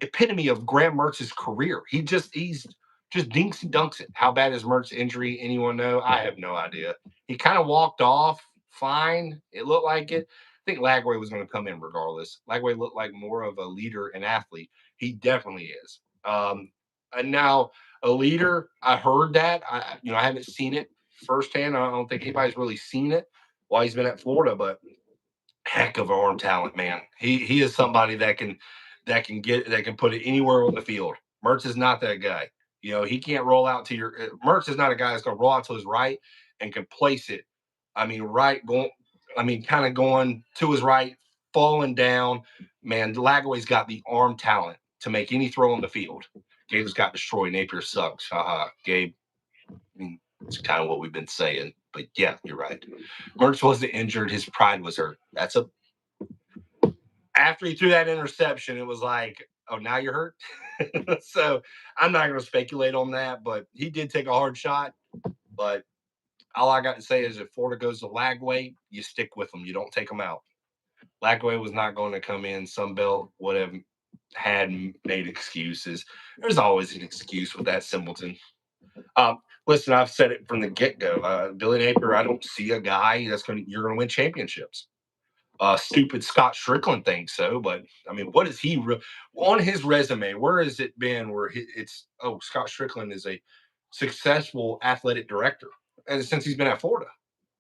Speaker 1: epitome of Graham Mertz's career. He's just dinks and dunks it. How bad is Mertz's injury? Anyone know? I have no idea. He kind of walked off fine. It looked like it. I think Lagway was going to come in regardless. Lagway looked like more of a leader and athlete. He definitely is. And now a leader, I heard that. I haven't seen it firsthand. I don't think anybody's really seen it while he's been at Florida, but heck of an arm talent, man. He is somebody that can put it anywhere on the field. Mertz is not that guy. He can't roll out to your Mertz is not a guy that's gonna roll out to his right and can place it. Kind of going to his right, falling down. Man, Lagway's got the arm talent to make any throw on the field. Gabe's got destroyed. Napier sucks. Haha. Gabe. It's kind of what we've been saying. But yeah, you're right. Mertz wasn't injured. His pride was hurt. After he threw that interception, it was like, oh, now you're hurt. So I'm not going to speculate on that, but he did take a hard shot. But all I got to say is if Florida goes to Lagway, you stick with them. You don't take them out. Lagway was not going to come in. Sunbelt would have had made excuses. There's always an excuse with that simpleton. Listen, I've said it from the get-go. Billy Napier, I don't see a guy you're going to win championships. Stupid Scott Stricklin thinks so, but what is he on his resume? Where has it been where Scott Stricklin is a successful athletic director, and since he's been at Florida,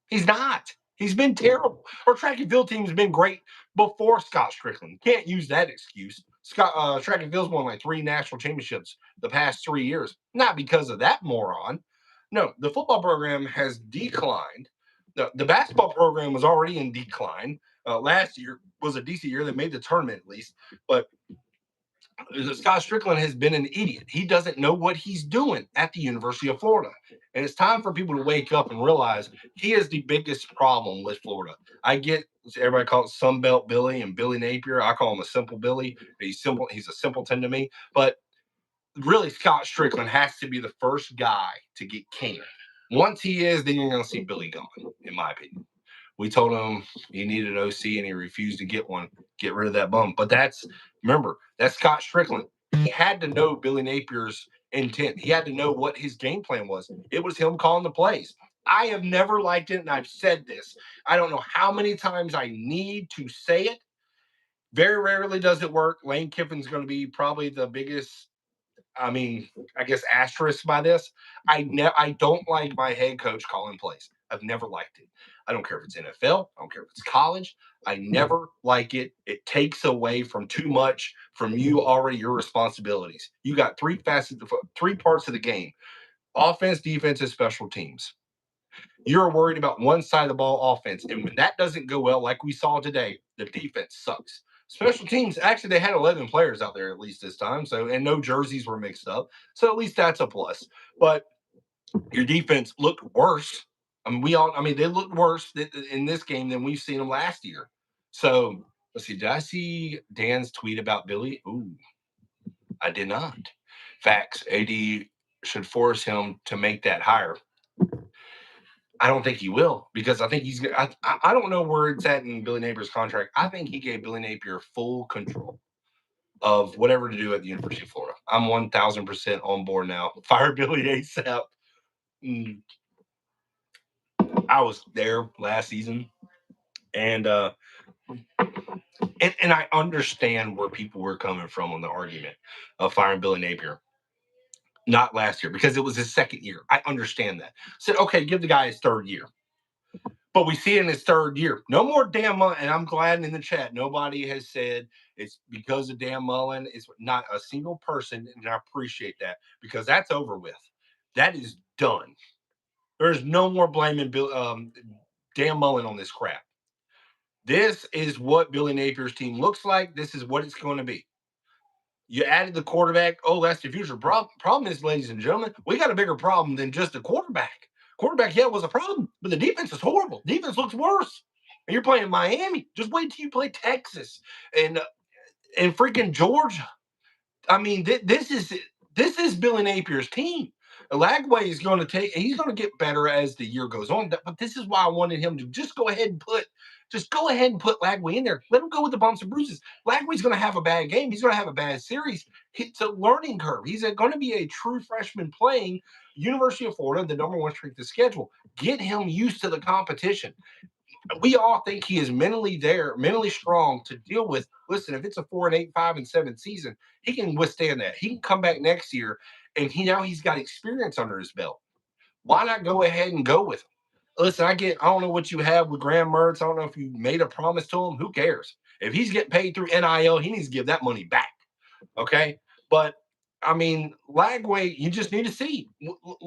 Speaker 1: he's not. He's been terrible. Our track and field team's been great before Scott Stricklin. Can't use that excuse. Track and field's won like 3 national championships the past 3 years, not because of that moron. No, the football program has declined. The basketball program was already in decline. Last year was a decent year. They made the tournament at least. But Scott Stricklin has been an idiot. He doesn't know what he's doing at the University of Florida. And it's time for people to wake up and realize he is the biggest problem with Florida. I get everybody calls Sunbelt Billy and Billy Napier. I call him a simple Billy. He's simple. He's a simpleton to me. But really, Scott Stricklin has to be the first guy to get canned. Once he is, then you're going to see Billy gone, in my opinion. We told him he needed an OC and he refused to get one. Get rid of that bum. But that's Scott Stricklin. He had to know Billy Napier's intent. He had to know what his game plan was. It was him calling the plays. I have never liked it, and I've said this. I don't know how many times I need to say it. Very rarely does it work. Lane Kiffin's going to be probably the biggest I guess asterisk by this. I don't like my head coach calling plays. I've never liked it. I don't care if it's NFL. I don't care if it's college. I never like it. It takes away from too much from you already your responsibilities. You got 3 parts of the game: offense, defense, and special teams. You're worried about one side of the ball, offense, and when that doesn't go well, like we saw today, the defense sucks. Special teams, actually, they had 11 players out there at least this time, and no jerseys were mixed up, so at least that's a plus. But Your defense looked worse. I mean, they looked worse in this game than we've seen them last year. So let's see. Did I see Dan's tweet about Billy? Ooh, I did not. Facts. AD should force him to make that higher. I don't think he will because I think he's. I don't know where it's at in Billy Napier's contract. I think he gave Billy Napier full control of whatever to do at the University of Florida. I'm 1,000% on board now. Fire Billy ASAP. Mm, I was there last season, and and I understand where people were coming from on the argument of firing Billy Napier. Not last year because it was his second year. I understand that. Said okay, give the guy his third year. But we see it in his third year. No more Dan Mullen. And I'm glad in the chat, nobody has said it's because of Dan Mullen. It's not a single person. And I appreciate that because that's over with. That is done. There's no more blaming Dan Mullen on this crap. This is what Billy Napier's team looks like. This is what it's going to be. You added the quarterback. Oh, that's the future. Problem is, ladies and gentlemen, we got a bigger problem than just the quarterback. Quarterback, yeah, was a problem, but the defense is horrible. Defense looks worse. And you're playing Miami. Just wait till you play Texas and freaking Georgia. I mean, this is Billy Napier's team. Lagway is going to he's going to get better as the year goes on. But this is why I wanted him to just go ahead and put Lagway in there. Let him go with the bumps and bruises. Lagway's going to have a bad game. He's going to have a bad series. It's a learning curve. He's going to be a true freshman playing University of Florida, the number one strength of schedule. Get him used to the competition. We all think he is mentally strong to deal with. Listen, if it's a 4-8, 5-7 season, he can withstand that. He can come back next year, and he's got experience under his belt. Why not go ahead and go with him? Listen, I don't know what you have with Graham Mertz. I don't know if you made a promise to him. Who cares? If he's getting paid through NIL, he needs to give that money back. Okay. But I mean, Lagway, you just need to see.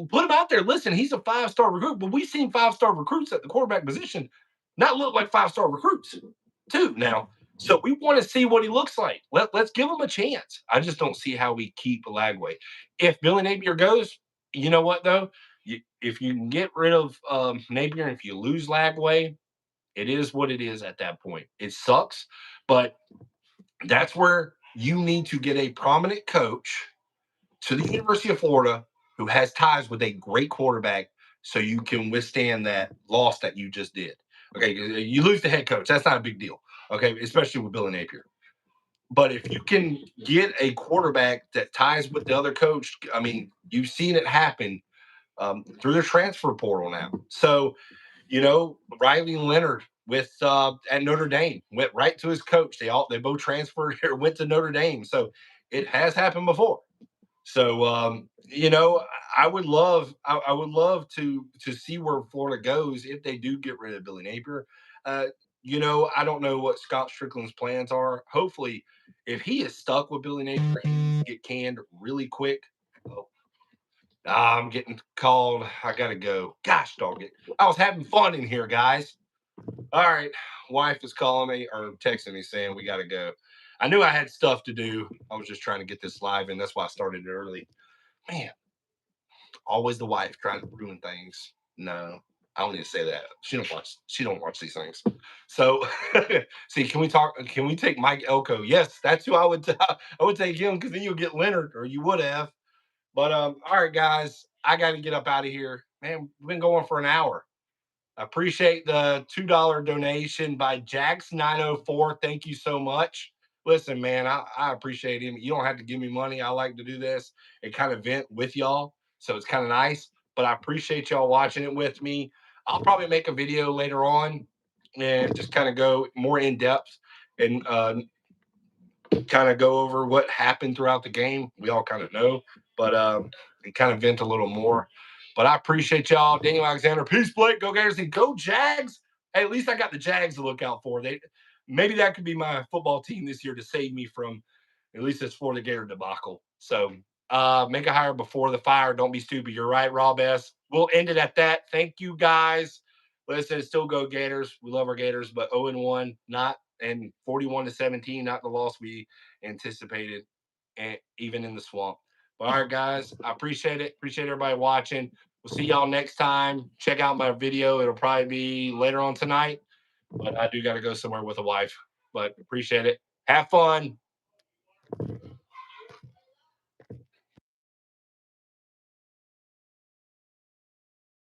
Speaker 1: Put him out there. Listen, he's a 5-star recruit, but we've seen 5-star recruits at the quarterback position not look like 5-star recruits, too, now. So we want to see what he looks like. Let's give him a chance. I just don't see how we keep Lagway. If Billy Napier goes, you know what, though? If you can get rid of Napier and if you lose Lagway, it is what it is at that point. It sucks, but that's where you need to get a prominent coach to the University of Florida who has ties with a great quarterback so you can withstand that loss that you just did. Okay, you lose the head coach. That's not a big deal. Okay, especially with Billy Napier. But if you can get a quarterback that ties with the other coach, I mean, you've seen it happen through the transfer portal now. So, Riley Leonard with at Notre Dame went right to his coach. They both transferred here, went to Notre Dame. So it has happened before. So I would love to see where Florida goes if they do get rid of Billy Napier. Uh, I don't know what Scott Stricklin's plans are. Hopefully, if he is stuck with Billy Napier, he get canned really quick. Oh, I'm getting called. I gotta go. Gosh dog it. I was having fun in here, guys. All right. Wife is calling me or texting me saying we gotta go. I knew I had stuff to do. I was just trying to get this live, and that's why I started it early. Man, always the wife trying to ruin things. No, I don't need to say that. She don't watch these things. So see, can we talk? Can we take Mike Elko? Yes, that's who I would I would take him because then you'll get Leonard, or you would have. But all right, guys, I got to get up out of here. Man, we've been going for an hour. I appreciate the $2 donation by Jax904. Thank you so much. Listen, man, I appreciate him. You don't have to give me money. I like to do this and kind of vent with y'all. So it's kind of nice. But I appreciate y'all watching it with me. I'll probably make a video later on and just kind of go more in depth and kind of go over what happened throughout the game. We all kind of know, but and kind of vent a little more. But I appreciate y'all. Daniel Alexander, peace, Blake. Go Gators and go Jags. Hey, at least I got the Jags to look out for. Maybe that could be my football team this year to save me from at least this Florida Gator debacle. So make a hire before the fire. Don't be stupid. You're right, Rob S. We'll end it at that. Thank you guys. Listen, still go Gators. We love our Gators, but 0-1, not and 41-17, not the loss we anticipated, and even in the swamp. But all right, guys, I appreciate it. Appreciate everybody watching.
Speaker 2: We'll see y'all next time. Check out my video. It'll probably be later on tonight, but I do got to go somewhere with a wife. But appreciate it. Have fun.